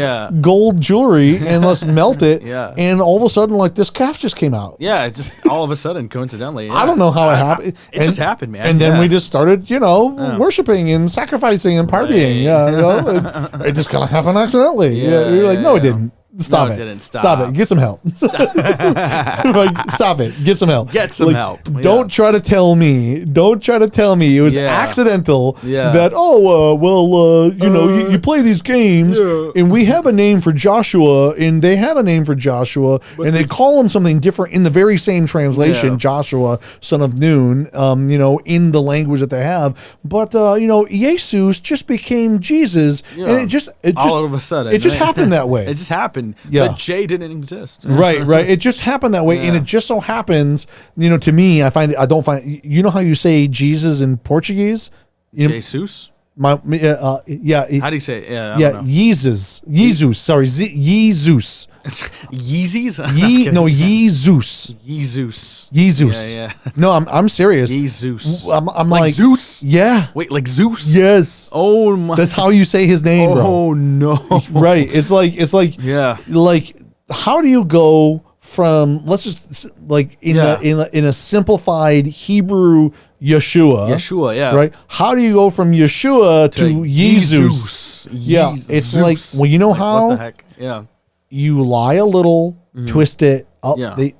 jewelry and let's melt it. Yeah. And all of a sudden, like this calf just came out. Yeah, it just all of a sudden, coincidentally. Yeah. I don't know how it happened. It just happened, man. And then we just started, worshiping and sacrificing and partying. Right. Yeah, it just kind of happened accidentally. Yeah, you're like, no, it didn't. Stop it. Stop it. Get some help. Stop it. Get some help. Get some help. Yeah. Don't try to tell me it was accidental that, you play these games and we have a name for Joshua and they had a name for Joshua and they call him something different in the very same translation, Joshua, son of Nun, in the language that they have. But, Jesus just became Jesus and it just all of a sudden. It just happened that way. It just happened. But J didn't exist. Right. It just happened that way, and it just so happens, to me, I don't find. You know how you say Jesus in Portuguese? Jesus. How do you say it? Yeah, Jesus. Sorry, Jesus. Yeezys? No, Jesus. Jesus. Yeah. No, I'm serious. Jesus. I'm like Zeus. Yeah. Wait, like Zeus? Yes. Oh my. That's how you say his name, bro. Oh no. Right. It's like like how do you go from let's just like in a simplified Hebrew Yeshua, yeah. Right? How do you go from Yeshua to Jesus? Yeah. It's like, well, you know how? What the heck? Yeah. You lie a little, twist it up. They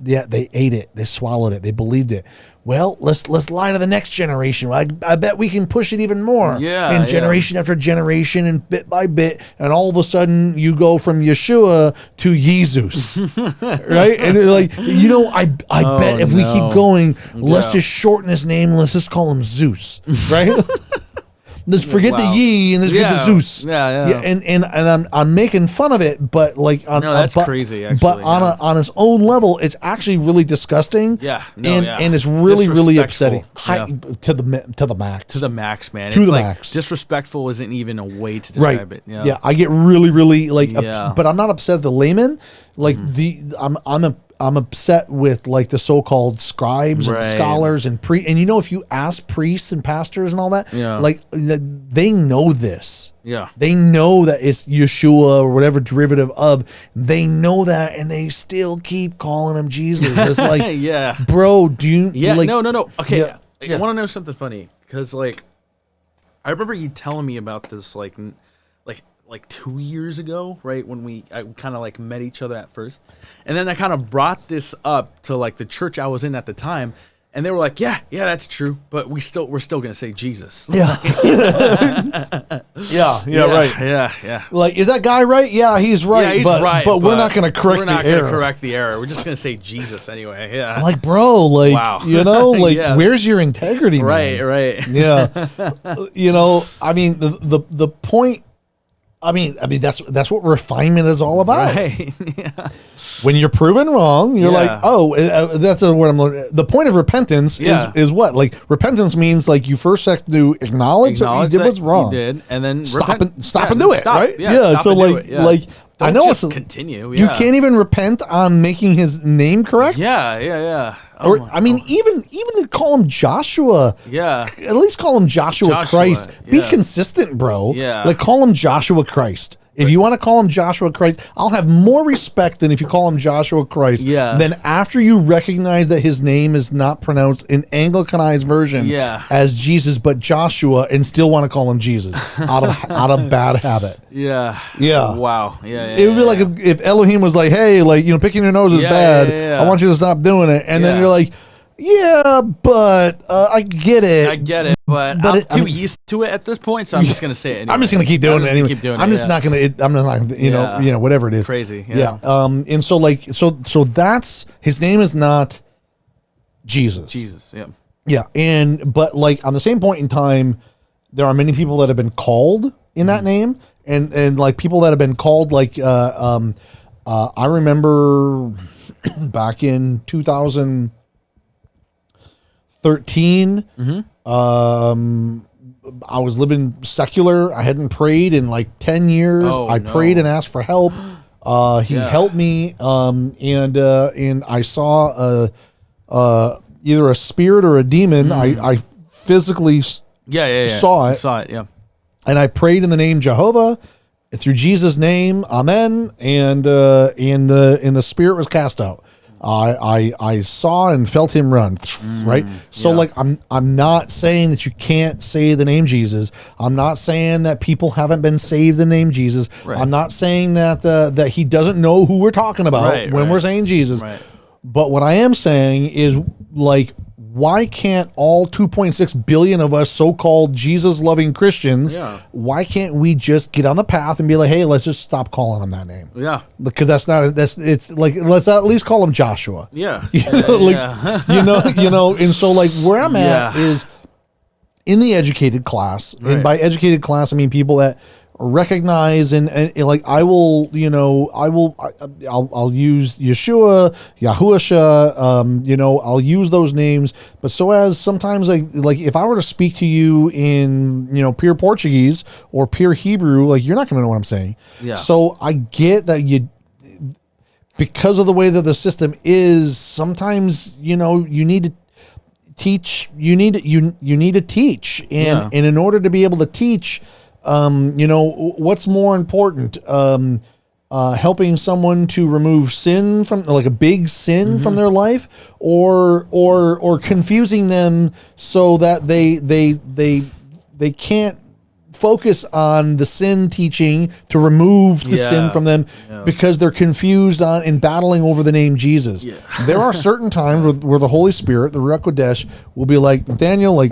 ate it. They swallowed it. They believed it. Well, let's lie to the next generation. I bet we can push it even more. Yeah. And generation after generation and bit by bit. And all of a sudden you go from Yeshua to Jesus. Right? And like, I bet if we keep going, let's just shorten his name and let's just call him Zeus. Right? Let's forget the ye and let's get the Zeus. Yeah. And I'm making fun of it, but like that's crazy. Actually, but on its own level, it's actually really disgusting. Yeah. And it's really upsetting. To the max. To the max, man. To the max. Disrespectful isn't even a way to describe it. Yeah. I get really like, but I'm not upset at the layman. Like I'm upset with like the so-called scribes and scholars and if you ask priests and pastors and all that, like they know this. Yeah. They know that it's Yeshua or whatever derivative of. They know that, and they still keep calling him Jesus. It's like, bro, do you? Yeah. Like, no. Okay. I want to know something funny because like I remember you telling me about this like 2 years ago, right, when I kind of like met each other at first, and then I kind of brought this up to like the church I was in at the time, and they were like, yeah, that's true, but we're still gonna say Jesus. Yeah. Right. Yeah. Like, is that guy right? Yeah, he's right. Yeah, he's right. But we're not gonna correct the error. We're not gonna correct the error. We're just gonna say Jesus anyway. Yeah. Like, bro, like, wow. Like, where's your integrity, man? Right. Yeah. I mean, the point. I mean that's what refinement is all about. Right. Yeah. When you're proven wrong, you're like, that's what I'm looking at. The point of repentance is what? Like, repentance means like you first have to acknowledge that you did what's wrong. You did, and then stop and do it, right? Yeah. So like don't I know just continue. You can't even repent on making his name correct. Yeah. Or even to call him Joshua. Yeah. At least call him Joshua Christ. Be consistent, bro. Yeah. Like, call him Joshua Christ. If you want to call him Joshua Christ, I'll have more respect than if you call him Joshua Christ. Yeah. Then after you recognize that his name is not pronounced in Anglicanized version as Jesus, but Joshua, and still want to call him Jesus out of bad habit. Yeah. Yeah. Wow. Yeah. It would be like if Elohim was like, hey, like, picking your nose is bad. I want you to stop doing it. And then you're like, yeah, but I get it. But I'm too used to it at this point, so I'm just gonna say it anyway. I'm just gonna keep doing it anyway. I'm just not gonna, whatever it is. Crazy. Yeah. And so like, so that's, his name is not Jesus. Jesus. Yeah. Yeah, but like on the same point in time, there are many people that have been called in that name, and like people that have been called like I remember back in 2013, I was living secular. I hadn't prayed in like 10 years. I prayed and asked for help. He helped me, and I saw either a spirit or a demon. I physically saw it. Saw it, yeah. And I prayed in the name Jehovah, through Jesus' name, Amen. And the spirit was cast out. I saw and felt him run, right? So like I'm not saying that you can't say the name Jesus. I'm not saying that people haven't been saved in the name Jesus. Right. I'm not saying that that he doesn't know who we're talking about when we're saying Jesus. Right. But what I am saying is, like, why can't all 2.6 billion of us so-called Jesus-loving Christians, why can't we just get on the path and be like, hey, let's just stop calling him that name? Yeah. Because it's like, let's at least call him Joshua. Yeah. You know, and so like where I'm at is in the educated class. Right. And by educated class, I mean people that recognize and like I'll use Yeshua, Yahushua, I'll use those names, but so as sometimes like if I were to speak to you in pure Portuguese or pure Hebrew, like you're not going to know what I'm saying. Yeah. So I get that because of the way that the system is, sometimes you need to teach. You need to teach, and in order to be able to teach. What's more important, helping someone to remove sin from like a big sin from their life, or confusing them so that they can't focus on the sin teaching to remove the sin from them because they're confused on and battling over the name Jesus. Yeah. There are certain times where the Holy Spirit, the Ruach Kodesh, will be like, Nathanael, like,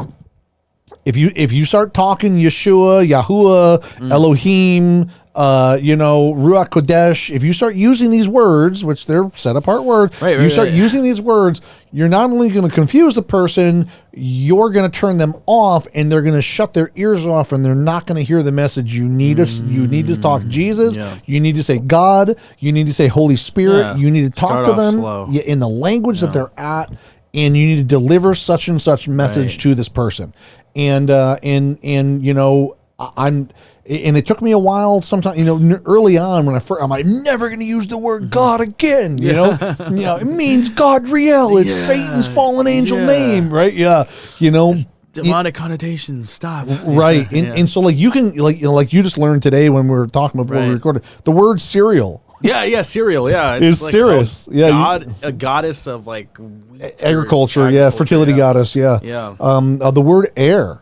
if you start talking Yeshua, Yahuwah, Elohim, Ruach Kodesh, if you start using these words, which they're set apart words, using these words, you're not only going to confuse the person, you're going to turn them off, and they're going to shut their ears off, and they're not going to hear the message. You need to talk Jesus. Yeah. You need to say God. You need to say Holy Spirit. Yeah. You need to talk to them in the language that they're at, and you need to deliver such and such message to this person. And it took me a while sometimes, early on when I'm like, never going to use the word God again, it means God Riel. It's Satan's fallen angel name, right? Yeah. Demonic connotations. Stop. Right. And so like you can like you just learned today when we were talking before we recorded the word cereal. Yeah, cereal. Yeah, it's like serious. A goddess of like agriculture. Fertility goddess. Yeah. The word air.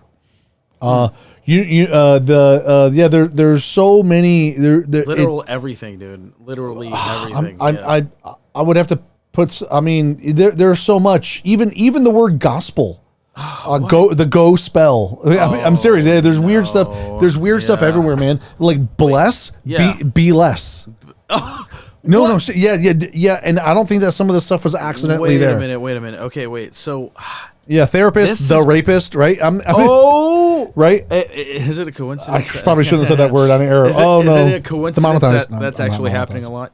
There's so many. Literal everything, dude. Literally everything. I would have to put. I mean, there's so much. Even the word gospel. Go spell. I'm serious. Yeah, there's weird stuff. There's weird stuff everywhere, man. Like bless, be less. No, yeah, and I don't think that some of the stuff was accidentally there. Wait a minute. Okay, wait. So, therapist, rapist, right? Right? Is it a coincidence? I probably shouldn't have said that word on air. Is it a coincidence that's actually happening a lot?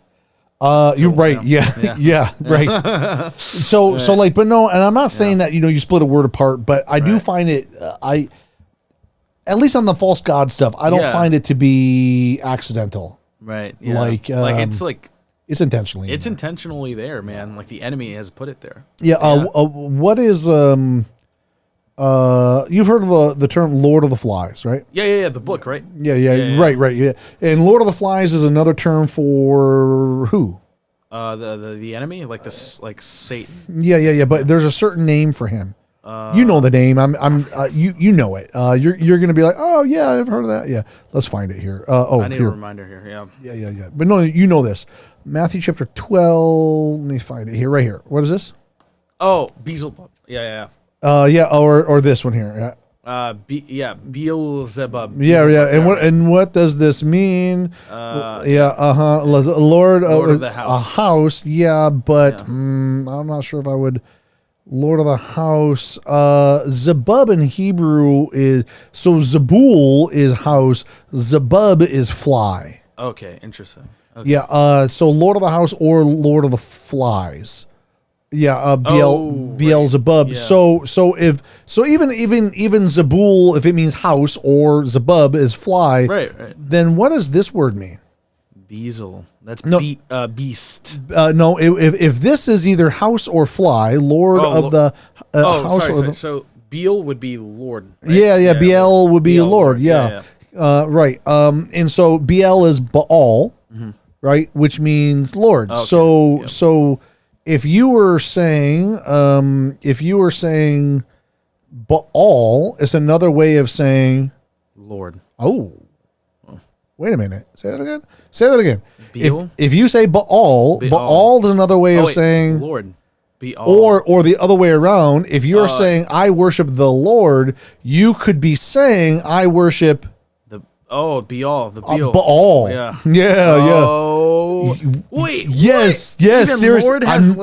You're right. Yeah, right. So like, but no, and I'm not saying that you split a word apart, but I do find it. At least on the false god stuff, I don't find it to be accidental. Right. Yeah. It's intentionally. It's intentionally there, man. Like the enemy has put it there. Yeah. What is you've heard of the term Lord of the Flies, right? Yeah. The book, right? Yeah. Right. Yeah. And Lord of the Flies is another term for who? The enemy, like this, like Satan. Yeah. But there's a certain name for him. You know the name. You know it. You're gonna be like, oh yeah, I've heard of that. Yeah, let's find it here. I need a reminder here. Yeah. But no, you know this. Matthew chapter 12. Let me find it here. Right here. What is this? Oh, Beelzebub. Yeah. Or this one here. Beelzebub. Yeah. And what does this mean? Lord of the house. A house. Yeah, but I'm not sure if I would. Lord of the house. Zebub in Hebrew is, so Zebul is house. Zebub is fly. Okay, interesting. Okay. Yeah. So Lord of the house or Lord of the flies. Yeah. Beelzebub. Yeah. So even Zebul, if it means house, or Zebub is fly. Right. Then what does this word mean? Bezel. That's beast. No, if this is either house or fly, Lord of the house. Sorry. So Beel would be Lord. Right? Yeah. Beel would be Beel, Lord. Yeah. Right. And so Beel is Baal, right, which means Lord. Okay. So if you were saying Baal, it's another way of saying Lord. Oh. Wait a minute. Say that again. Beel? If you say Baal is another way of saying Lord. Beal. Or the other way around. If you're saying I worship the Lord, you could be saying I worship Baal. Baal. Yeah. Oh. Wait. Yes. What? Yes. Seriously. Lord has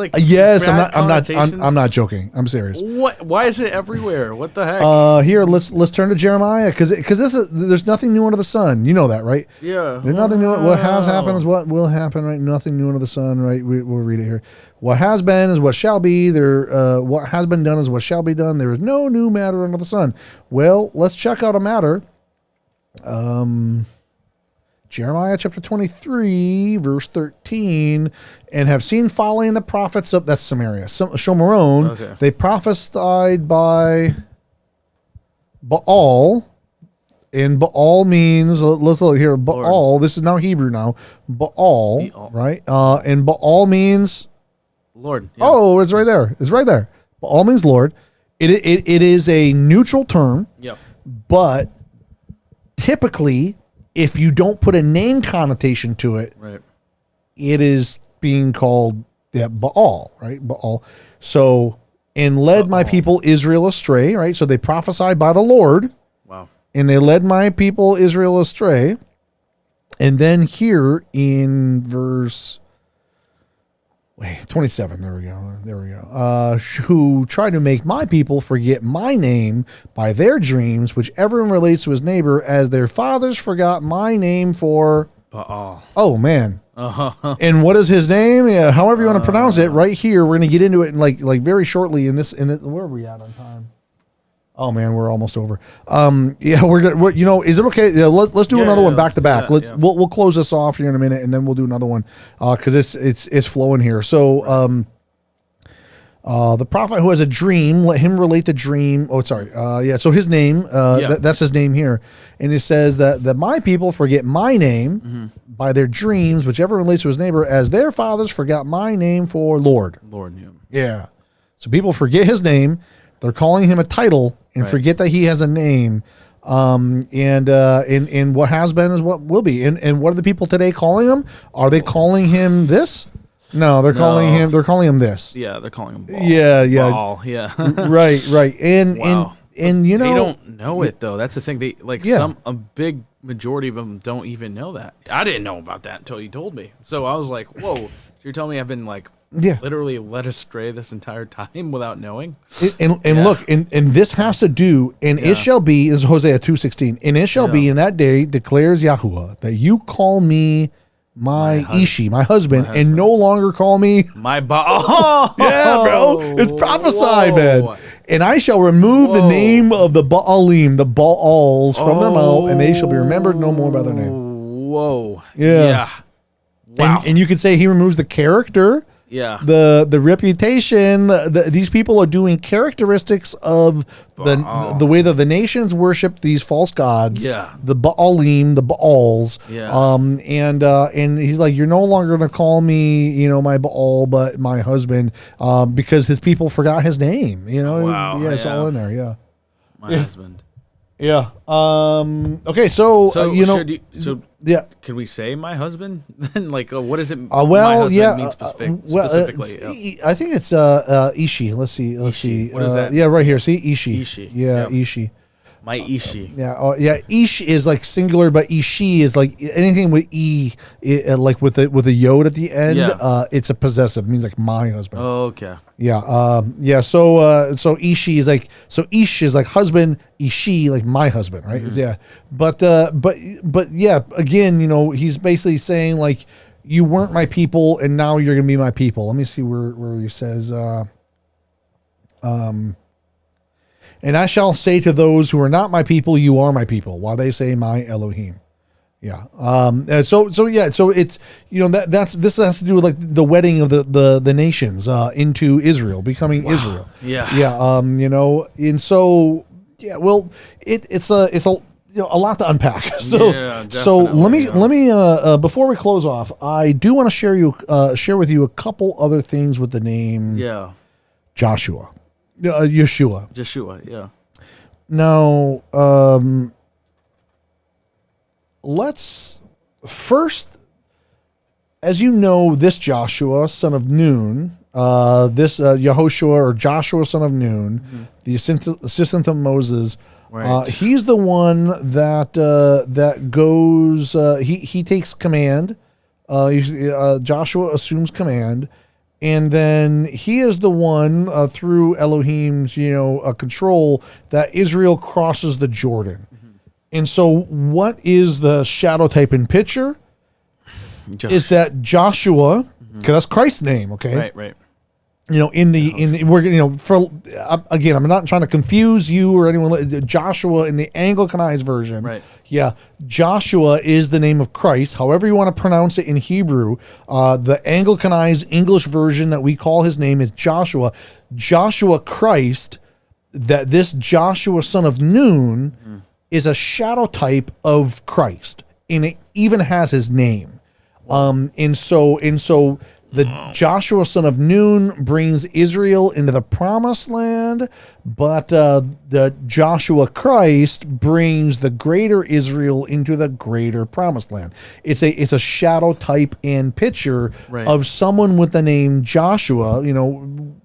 I'm not joking. I'm serious. What? Why is it everywhere? What the heck? Here, let's turn to Jeremiah because there's nothing new under the sun. You know that, right? Yeah. There's nothing new. What has happened is what will happen, right? Nothing new under the sun, right? We'll read it here. What has been is what shall be. What has been done is what shall be done. There is no new matter under the sun. Well, let's check out a matter. Jeremiah chapter 23, verse 13, and have seen following the prophets of, that's Samaria, Shomeron. Okay. They prophesied by Baal, and Baal means, let's look here, Baal, Lord. This is now Hebrew now, Baal. Right? And Baal means Lord. Yeah. Oh, it's right there. Baal means Lord. It is a neutral term. Yeah. But typically, if you don't put a name connotation to it, right, it is being called Baal, right? Baal. So, and led my people Israel astray, right? So they prophesied by the Lord. Wow. And they led my people Israel astray. And then here in verse 27, there we go. Who tried to make my people forget my name by their dreams, which everyone relates to his neighbor, as their fathers forgot my name for Baal. Oh man. Uh-huh. And what is his name? Yeah, however you want to pronounce it. Right here, we're going to get into it in like very shortly. Where are we at on time? Oh man, we're almost over. Yeah, we're is it okay? Yeah, let's do another one back to back. We'll close this off here in a minute, and then we'll do another one because it's flowing here. So the prophet who has a dream, let him relate the dream. Oh, sorry. So his name, that's his name here, and it says that my people forget my name by their dreams, whichever relates to his neighbor, as their fathers forgot my name for Lord. Lord, yeah. So people forget his name. They're calling him a title and forget that he has a name. And what has been is what will be. And what are the people today calling him? Are they calling him this? No, they're calling him this. Yeah, they're calling him Baal. Yeah. Baal, yeah. right. And they don't know it though. That's the thing. They a big majority of them don't even know that. I didn't know about that until you told me. So I was like, whoa. So you're telling me I've been literally led astray this entire time without knowing? Look, and this has to do, and it shall be, is Hosea 2:16, and it shall be in that day, declares Yahuwah, that you call me my husband, and no longer call me my Baal. Yeah, bro. It's prophesied, man. And I shall remove the name of the Baalim, the Baals, from their mouth, and they shall be remembered no more by their name. Whoa. Yeah. Wow. And you could say he removes the character. Yeah. The reputation. These people are doing characteristics of the way that the nations worship these false gods. Yeah. The Baalim, the Baals. Yeah. And he's like, you're no longer going to call me, my Baal, but my husband, because his people forgot his name. Wow. Yeah, it's all in there. Yeah. My husband. Yeah. Okay. So yeah. Can we say my husband? Then what does it? Well, mean specifically? I think it's Ishi. Let's see. What is that? Yeah, right here. See Ishi. Ishi. Yeah, yep. Ishi. My Ishi. Yeah. Ish is like singular, but Ishi is like anything with like with a yod at the end. Yeah. It's a possessive. It means like my husband. Oh, okay. Yeah. Yeah. So Ishi is like, so Ish is like husband. Ishi like my husband, right? Mm-hmm. Yeah. But yeah. Again, he's basically saying like, you weren't my people, and now you're gonna be my people. Let me see where he says. And I shall say to those who are not my people, you are my people, while they say my Elohim. Yeah. And so it's, this has to do with like the wedding of the nations, into Israel, becoming Israel. Yeah. Yeah. And so, yeah, well, it's a lot to unpack. So let me before we close off, I do want to share with you a couple other things with the name Joshua. Yeshua, yeah. Now, let's first, as you know, this Joshua, son of Nun, this Yehoshua or Joshua, son of Nun, mm-hmm. the assistant of Moses, right. He's the one that goes. He takes command. Joshua assumes command. And then he is the one through Elohim's, control that Israel crosses the Jordan. Mm-hmm. And so what is the shadow type in picture? Is that Joshua, because that's Christ's name, okay? Right. Again, I'm not trying to confuse you or anyone. Joshua in the Anglicanized version, right? Yeah, Joshua is the name of Christ. However you want to pronounce it in Hebrew, the Anglicanized English version that we call his name is Joshua. Joshua Christ. That this Joshua son of Nun is a shadow type of Christ, and it even has his name. Wow. And so. The Joshua son of Nun brings Israel into the promised land, but the Joshua Christ brings the greater Israel into the greater promised land. It's a shadow type and picture of someone with the name Joshua, Yehoshua,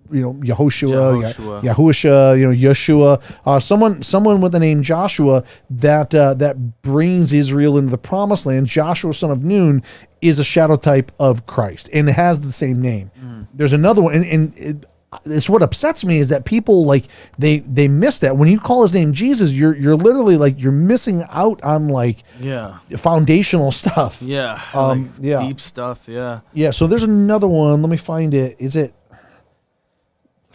Yahusha, Yeshua, someone with the name Joshua that brings Israel into the promised land. Joshua son of Nun is a shadow type of Christ and it has the same name. There's another one, and it's what upsets me is that people like they miss that. When you call his name Jesus, you're literally like you're missing out on like foundational stuff. Deep stuff. So there's another one. Let me find it. I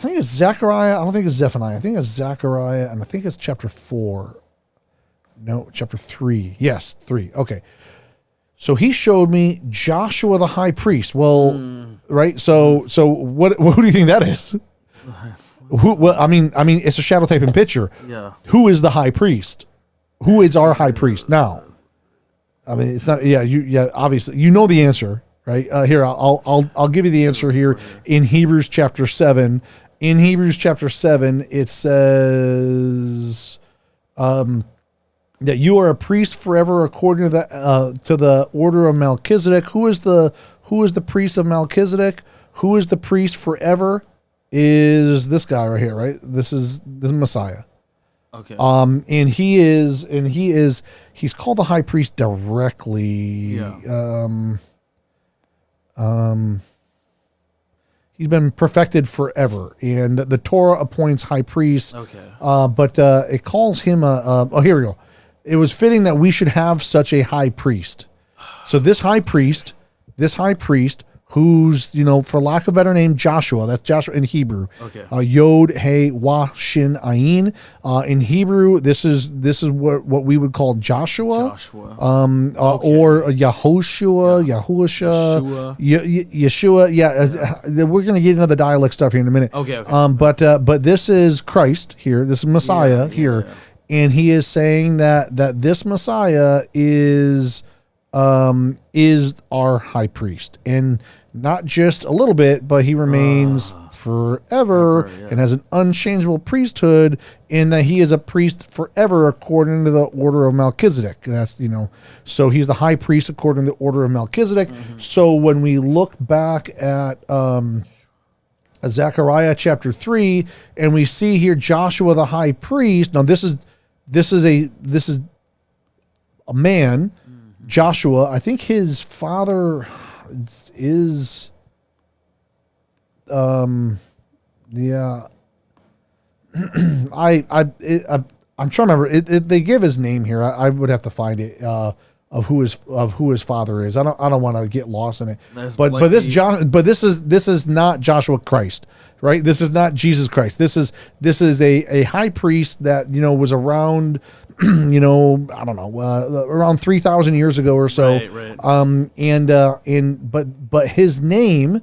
think it's Zechariah. I don't think it's Zephaniah. I think it's Zechariah, and I think it's chapter 4. No, chapter 3. Yes, 3. Okay. So he showed me Joshua the high priest. Well, right. So what do you think that is? I mean, it's a shadow type and picture. Yeah. Who is the high priest? Who is our high priest now? I mean, it's not. Yeah. Obviously, you know the answer, right? Here, I'll give you the answer here in Hebrews chapter 7. In Hebrews chapter 7, it says. That you are a priest forever according to the order of Melchizedek. Who is the priest of Melchizedek? Who is the priest forever? Is this guy right here, right? This is Messiah. Okay. And he's called the high priest directly. Yeah. He's been perfected forever, and the Torah appoints high priests. Okay. But it calls him here we go. It was fitting that we should have such a high priest. So this high priest, who's, for lack of a better name, Joshua. That's Joshua in Hebrew. Okay. Yod, He, Wah, Shin, Ayin. In Hebrew, this is what we would call Joshua. Or Yehoshua, Yahusha, Yeshua. Yeah, we're going to get into the dialect stuff here in a minute. Okay. But this is Christ here. This is Messiah here. Yeah. And he is saying that this Messiah is our high priest, and not just a little bit, but he remains forever and has an unchangeable priesthood, in that he is a priest forever according to the order of Melchizedek. That's so he's the high priest according to the order of Melchizedek. Mm-hmm. So when we look back at Zechariah chapter 3, and we see here Joshua the high priest. Now this this is a man, Joshua. I think his father is yeah. I'm trying to remember. They give his name here. I would have to find it of who his father is. I don't want to get lost in it. But this is not Joshua Christ, right? This is not Jesus Christ. This is a high priest that was around, I don't know, around 3,000 years ago or so. Right. But his name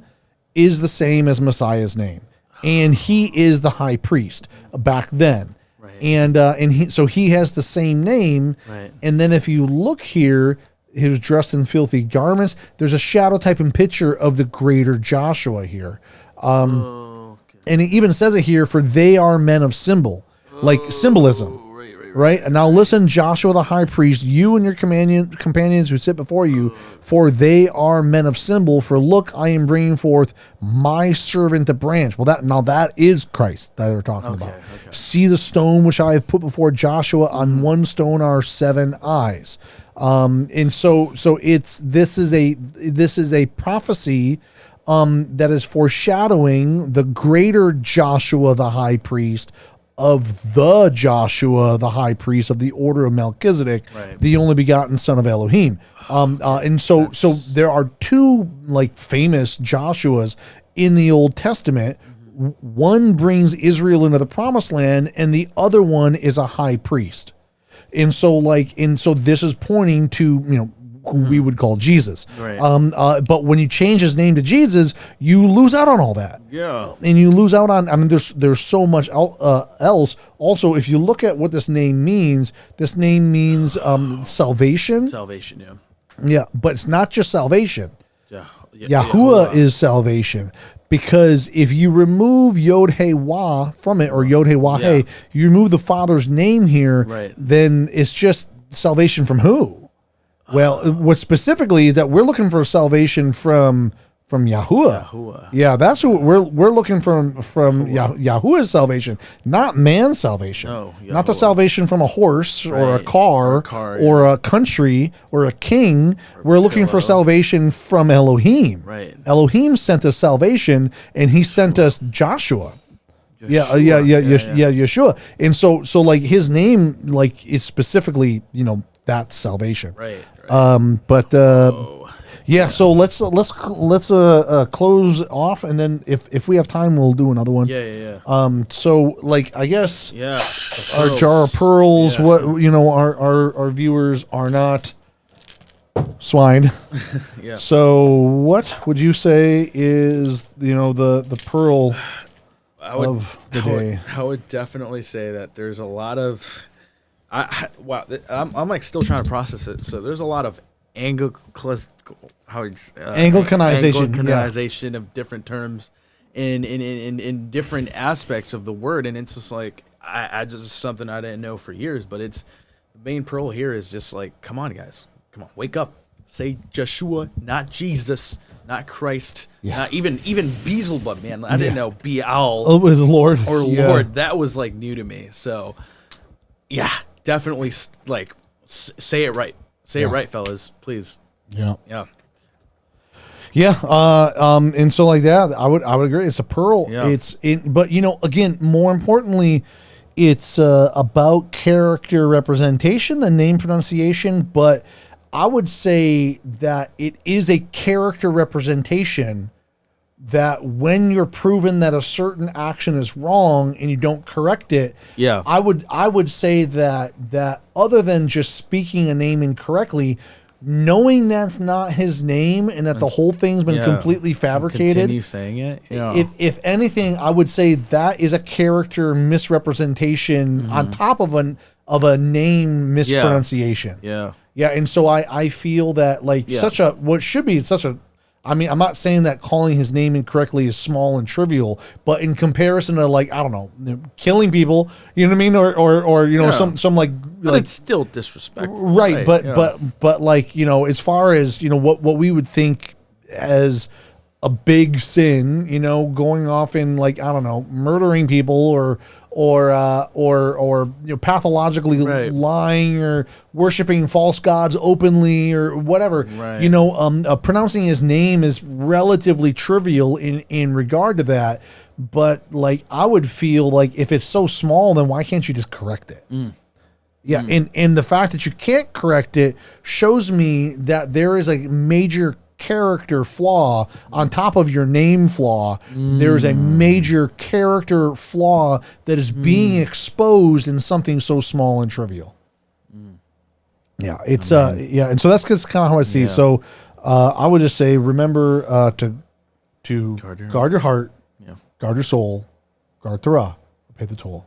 is the same as Messiah's name, and he is the high priest back then. And he has the same name. Right. And then if you look here, he was dressed in filthy garments. There's a shadow type and picture of the greater Joshua here. And it even says it here, for they are men of symbolism. Right. And now listen, Joshua the high priest, you and your companions who sit before you, for they are men of symbol. For look, I am bringing forth my servant the branch. Well, that is Christ that they're talking about. Okay. See the stone which I have put before Joshua. On one stone are 7 eyes. And so this is a prophecy that is foreshadowing the greater Joshua the high priest, of the Joshua, the high priest of the order of Melchizedek, the only begotten son of Elohim. And so there are 2 famous Joshuas in the Old Testament. One brings Israel into the promised land, and the other one is a high priest. And so this is pointing to, who we would call Jesus. Right. But when you change his name to Jesus, you lose out on all that. Yeah. And you lose out on, there's so much else. Also, if you look at what this name means salvation. Salvation, yeah. Yeah, but it's not just salvation. Yahuwah is salvation. Because if you remove 𝐤𝐄𝐄𝐄 from it, or 𝐤𝐄𝐄𝐄, you remove the Father's name here, then it's just salvation from who? Well, what specifically is that we're looking for salvation from Yahuwah. Yeah, that's who we're looking from Yahuwah's salvation, not man's salvation. No, not the salvation from a horse or a car or a country or a king. We're looking for salvation from Elohim. Right. Elohim sent us salvation, and he sent us Joshua. Yeshua. And so his name is specifically, that's salvation. Right. So let's close off, and then if we have time, we'll do another one. So I guess our jar of pearls. What our viewers are not swine. So what would you say is the pearl of the day? I would definitely say that there's a lot of. I'm still trying to process it. So there's a lot of Anglicanization of different terms in different aspects of the word, and it's just I just something I didn't know for years. But it's the main pearl here is just come on, guys, come on, wake up, say Joshua, not Jesus, not Christ, not even Beelzebub, man. I didn't know Baal. Oh, it was Lord or Lord. That was new to me. So definitely say it right. Say it right, fellas, please. Yeah. And so that, I would agree. It's a pearl. Yeah. But again, more importantly, it's about character representation, the name pronunciation. But I would say that it is a character representation that when you're proven that a certain action is wrong and you don't correct it, I would say that other than just speaking a name incorrectly, knowing that's not his name and that the whole thing's been completely fabricated. Continue saying it. Yeah. If anything, I would say that is a character misrepresentation on top of a name mispronunciation. Yeah. And so I feel that I'm not saying that calling his name incorrectly is small and trivial, but in comparison to I don't know, killing people, you know what I mean, or some but it's still disrespectful, right? But as far as what we would think as a big sin, you know, going off in like, I don't know, murdering people or you know, pathologically lying or worshiping false gods openly or whatever. Right. You know, pronouncing his name is relatively trivial in regard to that. But like, I would feel like if it's so small, then why can't you just correct it? Yeah, and the fact that you can't correct it shows me that there is a major character flaw on top of your name flaw. There's a major character flaw that is being exposed in something so small and trivial. Yeah, it's yeah, and so that's kind of how I see. So I would just say, remember to guard your heart, guard your soul, guard Torah, pay the toll.